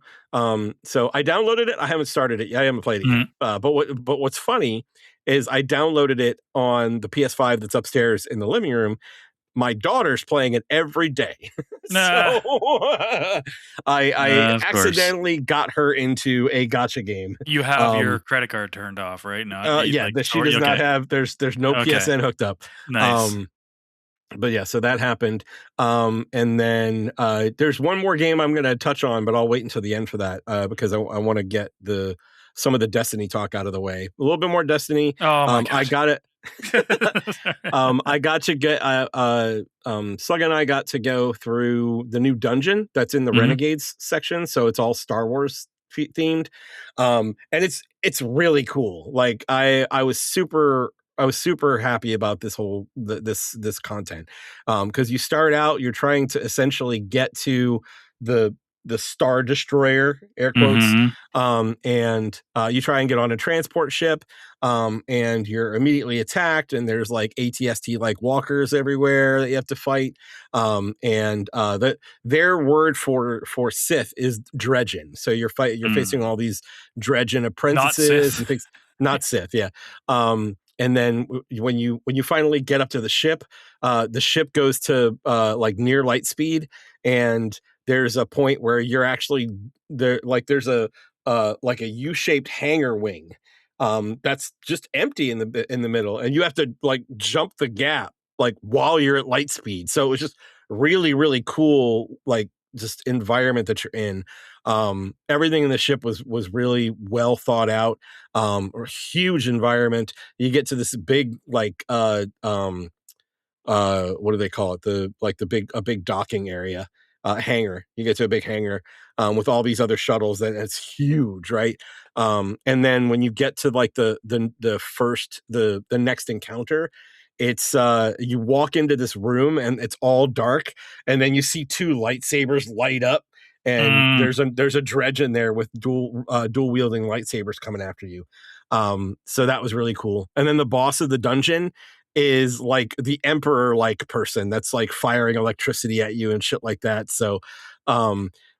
So I downloaded it. I haven't started it yet. I haven't played it yet. But what's funny is I downloaded it on the PS5 that's upstairs in the living room. My daughter's playing it every day. So I accidentally got her into a gacha game. You have your credit card turned off, right? Not yeah, she does not have. There's no PSN hooked up. Nice. But yeah, so that happened. And then there's one more game I'm going to touch on, but I'll wait until the end for that because I want to get some of the Destiny talk out of the way. A little bit more Destiny. Oh my gosh. I got it. I got to get Slug and I got to go through the new dungeon that's in the Renegades section, so it's all Star Wars themed. And it's really cool. Like I was super happy about this whole this content because you start out, you're trying to essentially get to the Star Destroyer, air quotes, and you try and get on a transport ship, and you're immediately attacked, and there's like ATST like walkers everywhere that you have to fight, and their word for Sith is dredgen. So you're facing all these dredgen apprentices and things. Not Sith, yeah. And then when you finally get up to the ship goes to like near light speed, and there's a point where you're actually there, like there's a like a U-shaped hangar wing that's just empty in the middle, and you have to like jump the gap like while you're at light speed. So it was just really, really cool, like just environment that you're in. Everything in the ship was really well thought out. Huge environment. You get to this big like what do they call it? A big docking area, hangar. You get to a big hangar with all these other shuttles, and it's huge, right? And then when you get to like the next encounter, it's you walk into this room and it's all dark, and then you see two lightsabers light up, and there's a dredge in there with dual wielding lightsabers coming after you. So that was really cool. And then the boss of the dungeon is like the emperor like person that's like firing electricity at you and shit like that. So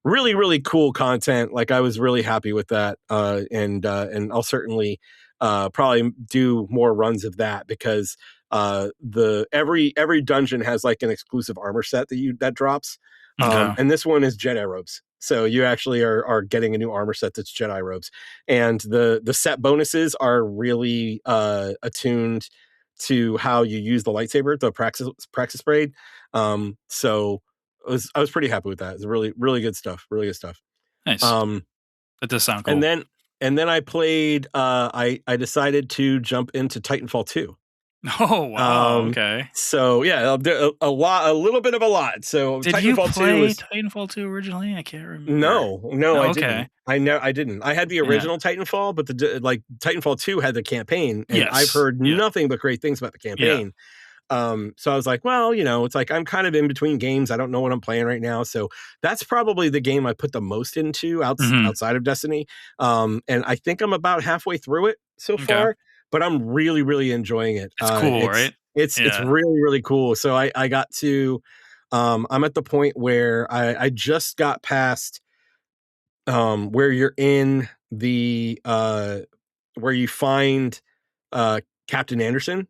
really, really cool content. Like I was really happy with that. And I'll certainly probably do more runs of that because every dungeon has like an exclusive armor set that drops. And this one is Jedi robes. So you actually are getting a new armor set that's Jedi robes. And the set bonuses are really attuned to how you use the lightsaber, the praxis braid. So I was pretty happy with that. It's really, really good stuff. Really good stuff. Nice. That does sound cool. And then I played. I decided to jump into Titanfall 2. Oh wow! Okay. So yeah, a little bit of a lot. So did you play Titanfall 2 originally? I can't remember. No, I didn't. I didn't. I had the original Titanfall, but Titanfall 2 had the campaign, and I've heard nothing but great things about the campaign. So I was like, well, it's like I'm kind of in between games. I don't know what I'm playing right now. So that's probably the game I put the most into outside of Destiny. And I think I'm about halfway through it so far. But I'm really, really enjoying it. It's cool, right? It's really, really cool. So I got to, I'm at the point where I just got past where you're in the, where you find Captain Anderson.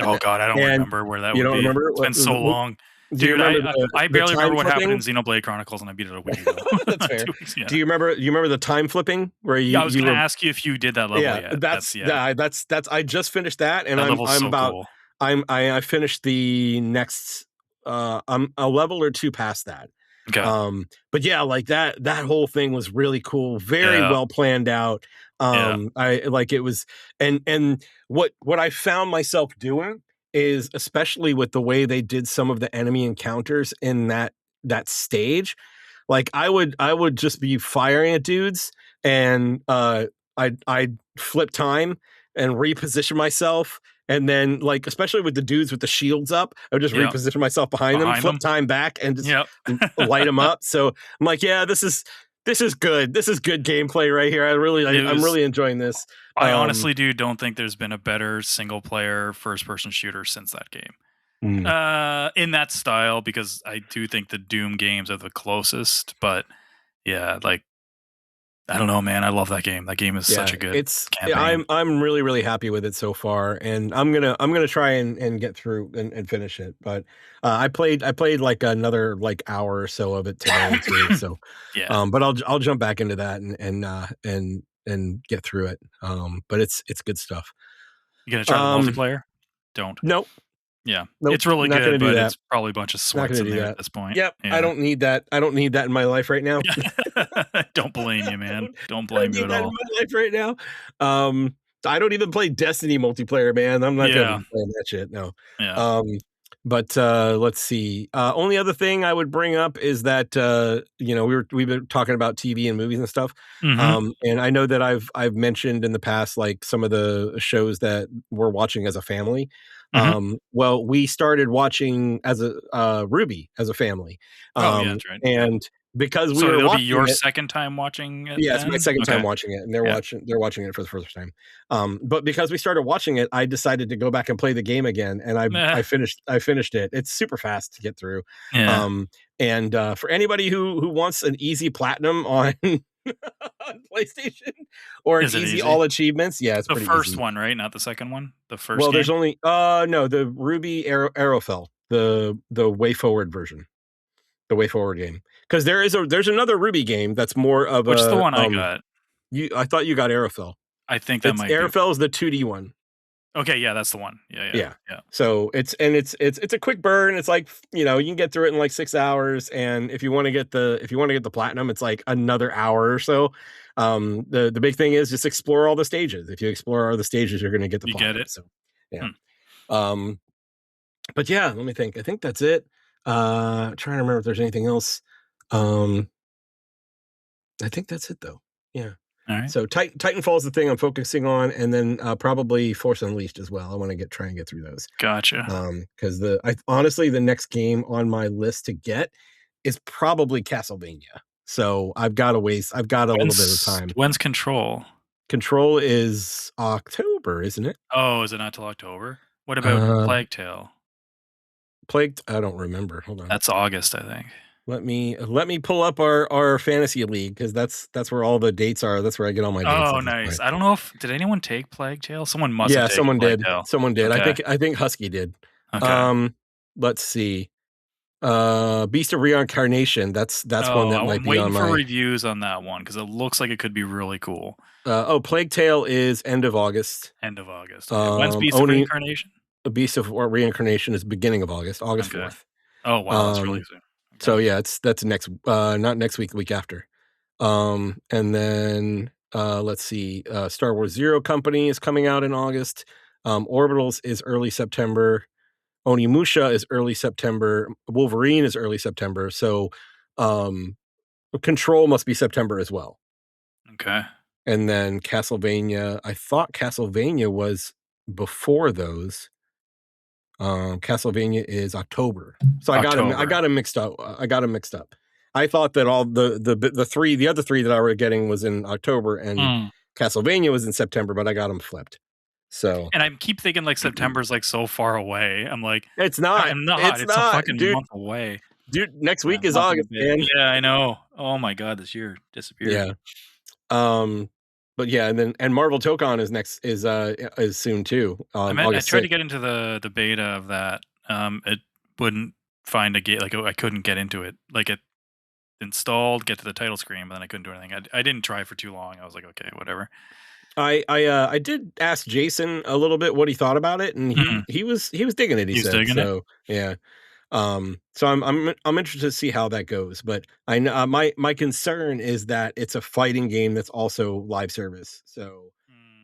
Oh God, I don't remember where that would be. You don't remember? It's been so long. Dude, I barely remember what happened in Xenoblade Chronicles, and I beat it a week ago. That's fair. Do you remember the time flipping where you? Yeah, I was going to ask you if you did that level yet. That's I just finished that, and I finished the next. I'm a level or two past that. Okay. But yeah, like that whole thing was really cool, very well planned out. I like it was, and what I found myself doing is, especially with the way they did some of the enemy encounters in that stage. Like I would just be firing at dudes, and I'd flip time and reposition myself, and then like especially with the dudes with the shields up, I would just reposition myself behind them, flip time back, and just light them up. So I'm like, yeah, this is good. This is good gameplay right here. I'm really enjoying this. I honestly don't think there's been a better single player first person shooter since that game. In that style, because I do think the Doom games are the closest, but yeah, like I don't know, man. I love that game. That game is such a good campaign. I'm really, really happy with it so far, and I'm gonna try and get through and finish it. But I played like another like hour or so of it today too. So yeah. But I'll jump back into that and get through it. But it's good stuff. You gonna try the multiplayer? Don't. Nope. Yeah, nope, it's really good, but it's probably a bunch of sweats in there at this point. Yep, yeah. I don't need that. I don't need that in my life right now. Don't blame you, man. Don't blame you at all. In my life right now. I don't even play Destiny multiplayer, man. I'm not gonna be playing that shit. No. Yeah. But let's see. Only other thing I would bring up is that we've been talking about TV and movies and stuff. And I know that I've mentioned in the past like some of the shows that we're watching as a family. Well, we started watching as a Ruby as a family. Yeah, that's right. And because we were it'll be your second time watching it. Yeah, it's my second time watching it, and they're watching it for the first time. But because we started watching it, I decided to go back and play the game again, and I finished it. It's super fast to get through. And for anybody who wants an easy platinum on on PlayStation or an easy all achievements, it's the first easy. one, right? Not the second one. The first. Well, there's only no, the Ruby Arrowfell, the way forward version, the way forward game. Because there's another Ruby game that's more of Which is the one I got? I thought you got Arrowfell. I think that might be. Arrowfell is the 2D one. Okay, yeah, that's the one. Yeah. So it's a quick burn. It's like, you can get through it in like 6 hours, and if you want to get the platinum, it's like another hour or so. The big thing is just explore all the stages. If you explore all the stages, you're going to get the platinum. Get it. So yeah. But yeah, let me think. I think that's it. Trying to remember if there's anything else. I think that's it though. Yeah. All right. So Titanfall is the thing I'm focusing on, and then probably Force Unleashed as well. I want to try and get through those. Gotcha. Because honestly, the next game on my list to get is probably Castlevania. So I've got a little bit of time. When's Control? Control is October, isn't it? Oh, is it not till October? What about Plague Tale? I don't remember. Hold on. That's August, I think. Let me pull up our fantasy league, because that's where all the dates are. That's where I get all my dates. Oh, nice. I don't know did anyone take Plague Tale? Someone must have taken someone Plague did. Tale. Someone did. Okay. I think Husky did. Okay. Let's see. Beast of Reincarnation. That's one that might be on my. I'm waiting for reviews on that one, because it looks like it could be really cool. Plague Tale is end of August. End of August. Okay. When's Beast of Reincarnation? Beast of Reincarnation is beginning of August 4th. Oh wow, that's really soon. Okay. So yeah, that's next, not next week, the week after. And then let's see, Star Wars Zero Company is coming out in August. Orbitals is early September. Onimusha is early September. Wolverine is early September. So Control must be September as well. Okay. And then Castlevania, I thought Castlevania was before those. Castlevania is October. So I got them mixed up. I thought that all the other three that I were getting was in October, and Castlevania was in September, but I got them flipped. So, and I keep thinking like September's like so far away. I'm like, it's not. It's a fucking month away. Dude, next week is August, man. Yeah, I know. Oh my god, this year disappeared. Yeah. But yeah, and Marvel Tokon is soon too. I tried to get into the beta of that. It wouldn't find a gate. Like I couldn't get into it. Like it installed, get to the title screen, but then I couldn't do anything. I didn't try for too long. I was like, okay, whatever. I did ask Jason a little bit what he thought about it, and he was digging it. He said digging so. It? Yeah. So I'm interested to see how that goes, but I know my concern is that it's a fighting game that's also live service. So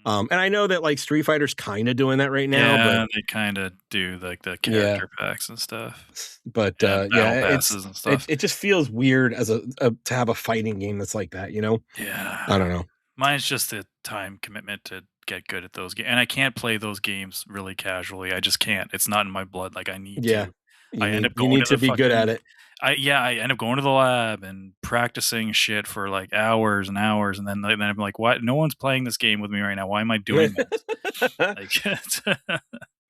And I know that like Street Fighter's kind of doing that right now, but Yeah, they kinda do, like, the yeah, character packs and stuff, but and battle yeah, passes and it stuff. it just feels weird as a to have a fighting game that's like that, you know? Yeah. I don't know. Mine's just the time commitment to get good at those games, and I can't play those games really casually, I just can't, it's not in my blood, like, I need Yeah, to. I end up you going need to to the be good at fucking it. I end up going to the lab and practicing shit for, like, hours and hours, and then I'm like, "What? No one's playing this game with me right now, why am I doing this?" Like, it's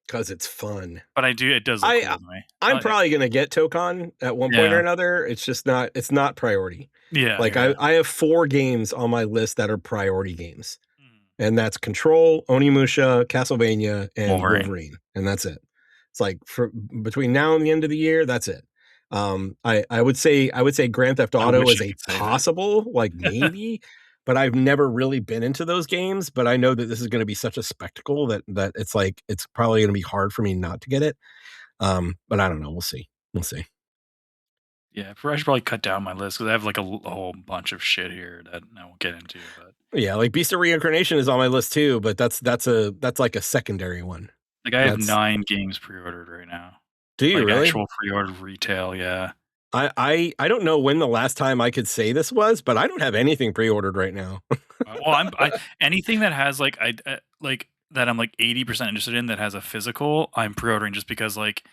'Cause it's fun. but it does look I cool to me. I'm probably gonna get Tokon at one point or Yeah. another. It's just not priority. Yeah, Like yeah. I have 4 games on my list that are priority games, Mm. and that's Control, Onimusha, Castlevania, and Wolverine. Wolverine, and that's it. It's like for between now and the end of the year, that's it. I would say Grand Theft I Auto wish is I a could say that. possible, like, maybe, but I've never really been into those games, but I know that this is gonna be such a spectacle that it's like it's probably gonna be hard for me not to get it. But I don't know, we'll see. We'll see. Yeah, I should probably cut down my list because I have, like, a whole bunch of shit here that I won't get into, but, Yeah, like Beast of Reincarnation is on my list too, but that's like a secondary one. like, I have That's 9 games pre-ordered right now. Do you Like, really? actual pre-ordered retail, yeah. I don't know when the last time I could say this was, but I don't have anything pre-ordered right now. Well, I anything that has, like, like, that I'm, like, 80% interested in that has a physical, I'm pre-ordering just because, like,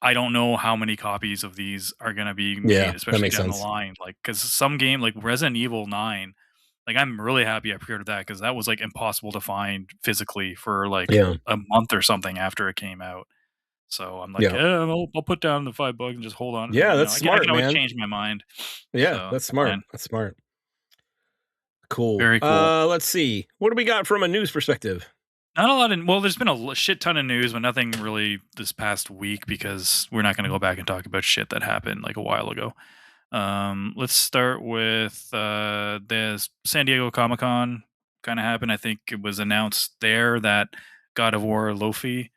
I don't know how many copies of these are gonna be Yeah, made, that especially makes down the sense. line, like, because some game like Resident Evil 9, like, I'm really happy I pre-ordered that because that was, like, impossible to find physically for, like, Yeah. a month or something after it came out. So I'm like, Yeah. "Yeah, I'll put down the $5 and just hold on," Yeah, you know, that's I smart, can always man. change my mind, Yeah, so that's it's smart. fine. That's smart. Cool. Very cool. Let's see. What do we got from a news perspective? Not a lot of well, there's been a shit ton of news, but nothing really this past week because we're not gonna go back and talk about shit that happened, like, a while ago. Let's start with, the San Diego Comic-Con kinda happened. I think it was announced there that God of War Lofi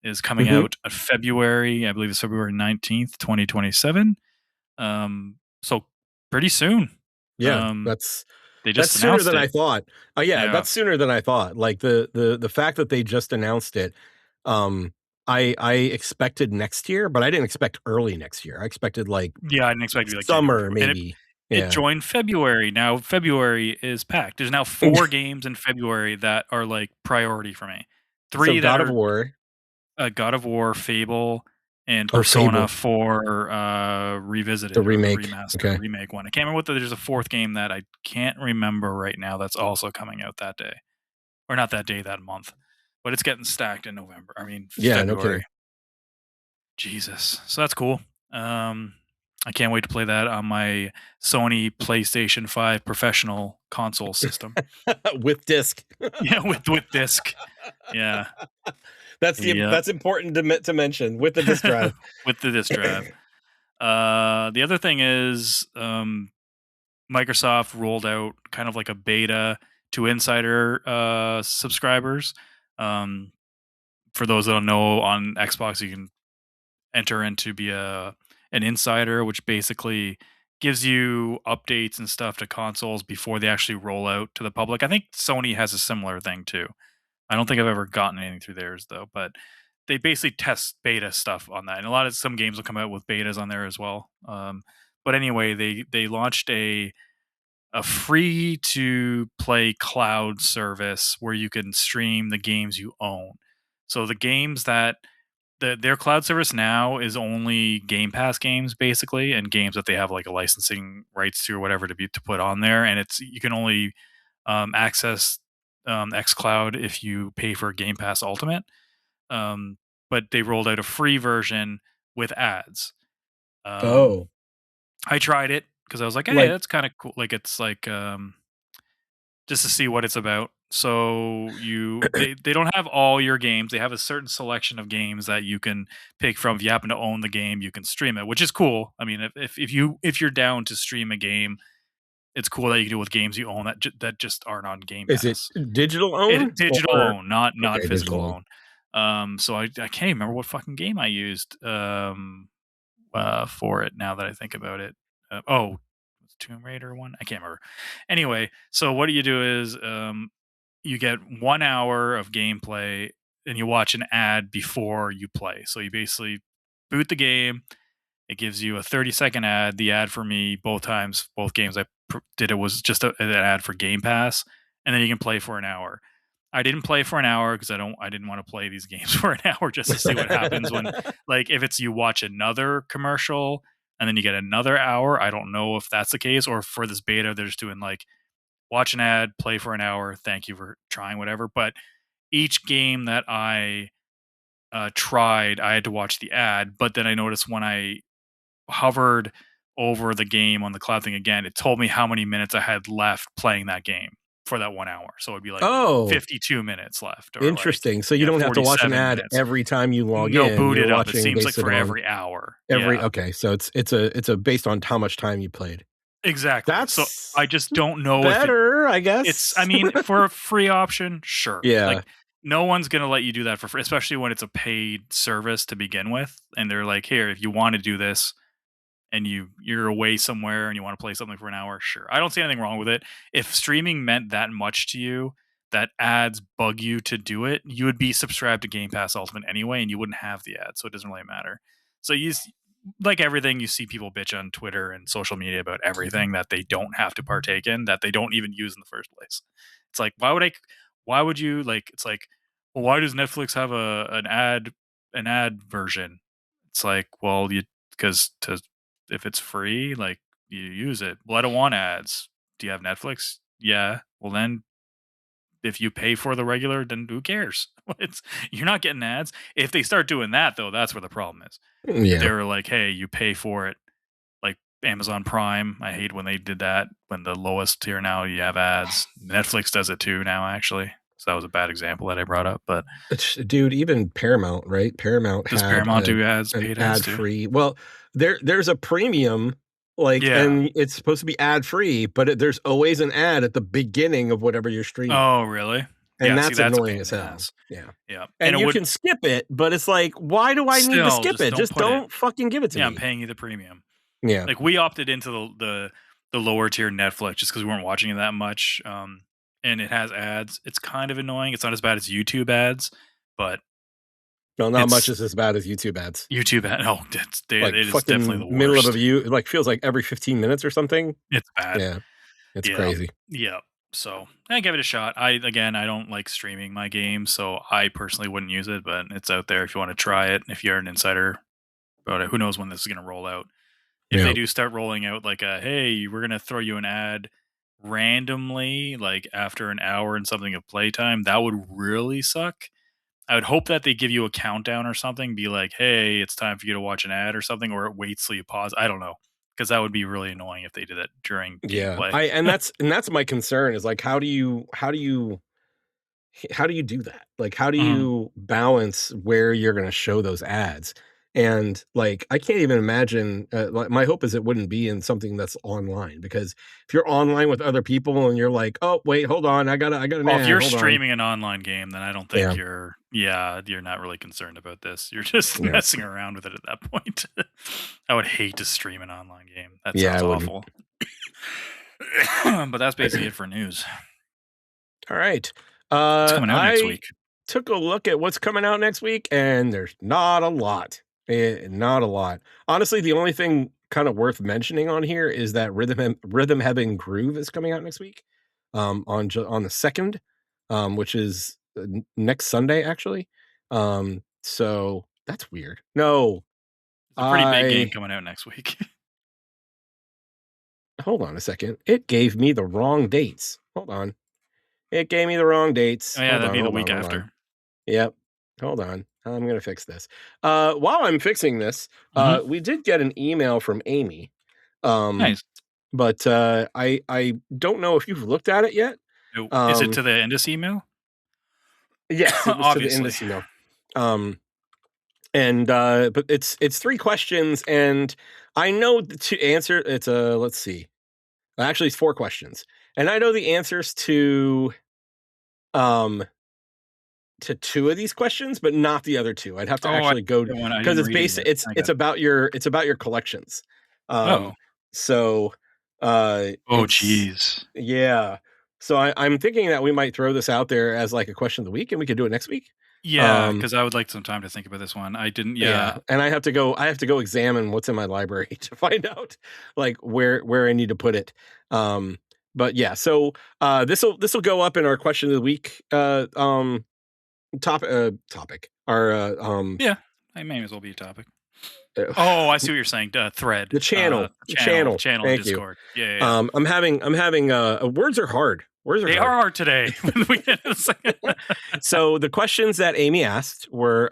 is coming Mhm. out in February, I believe it's February 19th, 2027. So pretty soon. Yeah, Um, they that's just sooner announced than I it. thought. Oh, yeah, Yeah. that's sooner than I thought. Like, the fact that they just announced it, um, I expected next year, but I didn't expect early next year. I expected, like, Yeah, I didn't expect it to be like January, summer, February, and maybe. it Yeah. joined February. Now February is packed. There's now 4 games in February that are, like, priority for me. So 3 that God of are, War. God of War, Fable, and Oh, Persona Fable, 4, the Revisited or the remake. remaster, Okay. remake one. I can't remember what there's a 4th game that I can't remember right now that's also coming out that day. Or not that day, that month. But it's getting stacked in November. I mean, Yeah, no February. kidding. Jesus. So that's cool. Um, I can't wait to play that on my Sony PlayStation 5 professional console system. With disc. Yeah, with disc. Yeah. Yeah. That's important to mention, with the disc drive. With the disc drive. The other thing is, Microsoft rolled out kind of like a beta to insider subscribers. Um, for those that don't know, on Xbox, you can enter in to be an insider, which basically gives you updates and stuff to consoles before they actually roll out to the public. I think Sony has a similar thing too. I don't think I've ever gotten anything through theirs though, but they basically test beta stuff on that, and some games will come out with betas on there as well. But anyway, they launched a free to play cloud service where you can stream the games you own. So the games that their cloud service now is only Game Pass games basically, and games that they have like a licensing rights to or whatever to put on there, and it's you can only access XCloud if you pay for Game Pass Ultimate. Um, but they rolled out a free version with ads. Um, Oh, I tried it because I was like, hey, like, that's kind of cool. Like it's like just to see what it's about. So they don't have all your games. They have a certain selection of games that you can pick from. If you happen to own the game, you can stream it, which is cool. I mean, if you're down to stream a game, it's cool that you can do it with games you own that just aren't on Game is it Pass. digital own It digital or own, not okay, digital physical own. own. So I can't even remember what fucking game I used for it now that I think about it. Oh, Tomb Raider one? I can't remember. Anyway, so what do? Is you get 1 hour of gameplay and you watch an ad before you play. So you basically boot the game. It gives you a 30-second ad. The ad for me, both games I did it was just an ad for Game Pass, and then you can play for an hour. I didn't play for an hour because I didn't want to play these games for an hour just to see what happens when, like, if it's you watch another commercial and then you get another hour. I don't know if that's the case, or for this beta they're just doing like watch an ad, play for an hour, thank you for trying whatever. But each game that I tried, I had to watch the ad. But then I noticed when I hovered over the game on the cloud thing again, it told me how many minutes I had left playing that game for that 1 hour. So it'd be like Oh, 52 minutes left, or like, interesting. So you yeah, don't have to watch an 47 ad minutes. every time you log No, in. boot You're it up. It watching seems like based for on every hour. every. Yeah, Okay, so it's a based on how much time you played. exactly. So That's I just don't know if better, I it's, guess. I mean, for a free option, sure. Yeah. Like, no one's gonna let you do that for free, especially when it's a paid service to begin with, and they're like, "Here, if you want to do this, and you're away somewhere and you want to play something for an hour, sure." I don't see anything wrong with it. If streaming meant that much to you, that ads bug you to do it, you would be subscribed to Game Pass Ultimate anyway, and you wouldn't have the ads, so it doesn't really matter. So like everything, you see people bitch on Twitter and social media about everything that they don't have to partake in, that they don't even use in the first place. It's like, why would you, like, it's like, well, why does Netflix have an ad version? It's like, well, you because to if it's free, like, you use it. Well, I don't want ads. Do you have Netflix? Yeah. Well, then if you pay for the regular, then who cares? It's You're not getting ads. If they start doing that, though, that's where the problem is. If Yeah. they were like, hey, you pay for it, like Amazon Prime. I hate when they did that. When the lowest tier now, you have ads. Netflix does it too now, actually. So that was a bad example that I brought up. But Dude, even Paramount, right? Paramount does had Paramount do ads, an paid ads ad too? free. Well, there's a premium, like, Yeah. and it's supposed to be ad free, but there's always an ad at the beginning of whatever you're streaming, Oh, really? and Yeah. See, that's that's a annoying pain as in the hell. ass. Yeah, Yeah, and and it you would can skip it, but it's like, why do I need to still skip just it? don't Just put it. don't fucking give it to Yeah, I'm me. paying you the premium. Yeah. Like, we opted into the lower tier Netflix just because we weren't watching it that much. And it has ads. It's kind of annoying. It's not as bad as YouTube ads, but Well, not much it's is as bad as YouTube ads. YouTube ad. Oh, it Like is definitely fucking the middle of a worst. view, it like feels like every 15 minutes or something. It's bad. Yeah, it's Yeah, crazy. yeah. So I give it a shot. I don't like streaming my games, so I personally wouldn't use it. But it's out there if you want to try it. If you're an insider about it, who knows when this is going to roll out? If they Yeah. do start rolling out like a, hey, we're gonna throw you an ad randomly, like after an hour and something of playtime, that would really suck. I would hope that they give you a countdown or something, be like, hey, it's time for you to watch an ad or something, or it waits till you pause. I don't know. Because that would be really annoying if they did that during Yeah. gameplay. I and that's my concern is like how do you do that? Like, how do Mhm. you balance where you're gonna show those ads? And, like, I can't even imagine, like, my hope is it wouldn't be in something that's online, because if you're online with other people and you're like, "Oh, wait, hold on, I got an Well, if ad, you're hold on." streaming an online game, then I don't think Yeah, you're not really concerned about this. You're just yeah. messing around with it at that point. I would hate to stream an online game. That Yeah, sounds I wouldn't. awful. But that's basically it for news. Alright. What's coming out next I week? took a look at what's coming out next week, and there's not a lot. Not a lot. Honestly, the only thing kinda worth mentioning on here is that Rhythm Heaven Groove is coming out next week, on the 2nd, which is, next Sunday, actually. So that's weird. No, It's a pretty big game I coming out next week. hold on a second. It gave me the wrong dates. Hold on. It gave me the wrong dates. Oh, yeah, Hold that'd on, be the hold on, week hold on. after. Yep. Hold on. I'm gonna fix this. While I'm fixing this, Mhm. we did get an email from Amy. Um, Nice. but I don't know if you've looked at it yet. Oh, is it Um, to the InDis email? yes, it was to the Obviously. Indus email. Um, and but it's 3 questions, and I know to answer it's a let's see. Actually, it's 4 questions, and I know the answers um to 2 of these questions, but not the other 2. I'd have to Oh, I actually go the one I because didn't it's read it basic. yet. I got it. It's about your collections. Oh. So Oh, it's jeez. yeah. So I'm thinking that we might throw this out there as like a question of the week, and we could do it next week. Yeah, because I would like some time to think about this one. I didn't. Yeah, and I have to go examine what's in my library to find out like where I need to put it. But yeah, so this will go up in our question of the week topic. Our yeah, I may as well be a topic. Oh, I see what you're saying. Thread, the channel, channel in Thank you. Discord. Yeah. I'm having words are hard. They are hard today. So the questions that Amy asked were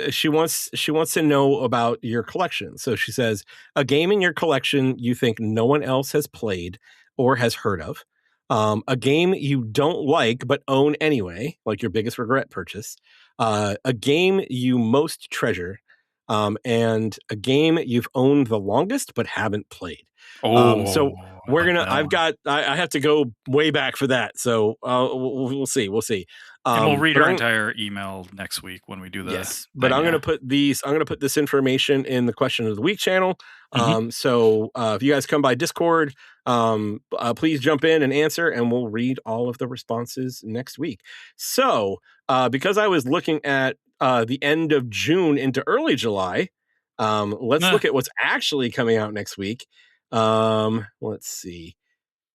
she wants to know about your collection. So she says, a game in your collection you think no one else has played or has heard of, a game you don't like but own anyway, like your biggest regret purchase, a game you most treasure, and a game you've owned the longest but haven't played. So we're gonna. I have to go way back for that. So we'll see. And we'll read our entire email next week when we do the. Yes, but I'm gonna put this information in the question of the week channel. So if you guys come by Discord, please jump in and answer, and we'll read all of the responses next week. So because I was looking at the end of June into early July, let's look at what's actually coming out next week. Let's see.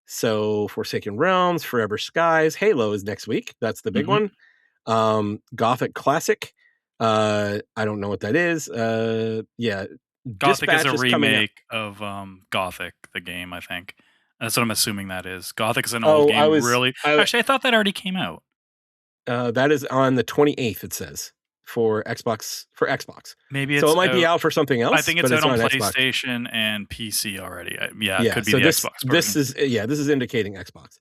So Forsaken Realms, Forever Skies, Halo is next week. That's the big one. Gothic Classic. I don't know what that is. Yeah. Gothic is a remake of Gothic, the game, I think. That's what I'm assuming that is. Gothic is an old game. Actually, I thought that already came out. That is on the 28th, it says. For Xbox. Maybe so it might be out for something else. I think it's out on PlayStation and PC already. It could be so the Xbox version. This is indicating Xbox.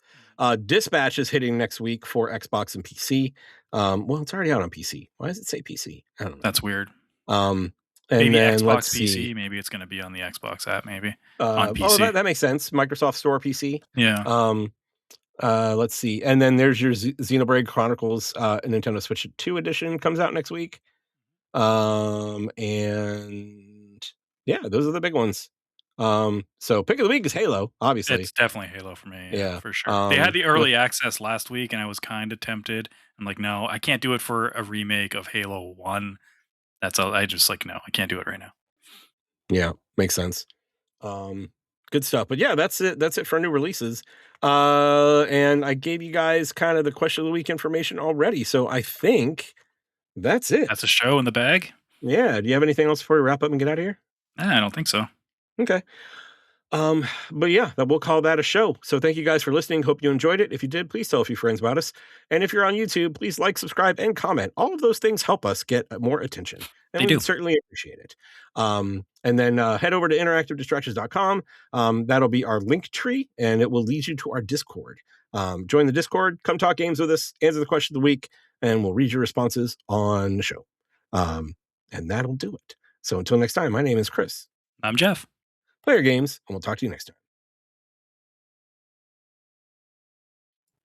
Dispatch is hitting next week for Xbox and PC. Well, it's already out on PC. Why does it say PC? I don't know. That's weird. And maybe then, Xbox PC. Maybe it's going to be on the Xbox app. Maybe on PC. Oh, that makes sense. Microsoft Store PC. Yeah. Let's see. And then there's your Xenoblade Chronicles Nintendo Switch 2 edition comes out next week. And yeah, those are the big ones. So pick of the week is Halo, obviously. It's definitely Halo for me. Yeah, for sure. They had the early access last week and I was kind of tempted. I'm like, no, I can't do it for a remake of Halo 1. That's all. I just like, no, I can't do it right now. Yeah, makes sense. Good stuff. But yeah, that's it for new releases. And I gave you guys kind of the question of the week information already. So I think that's it. That's a show in the bag. Yeah. Do you have anything else before we wrap up and get out of here? I don't think so. Okay. But yeah, we'll call that a show. So thank you guys for listening. Hope you enjoyed it. If you did, please tell a few friends about us. And if you're on YouTube, please like, subscribe, and comment. All of those things help us get more attention. And we certainly appreciate it. And then head over to interactivedistractions.com. That'll be our link tree, and it will lead you to our Discord. Join the Discord, come talk games with us, answer the question of the week, and we'll read your responses on the show. And that'll do it. So until next time, my name is Chris. I'm Jeff. Play your games, and we'll talk to you next time.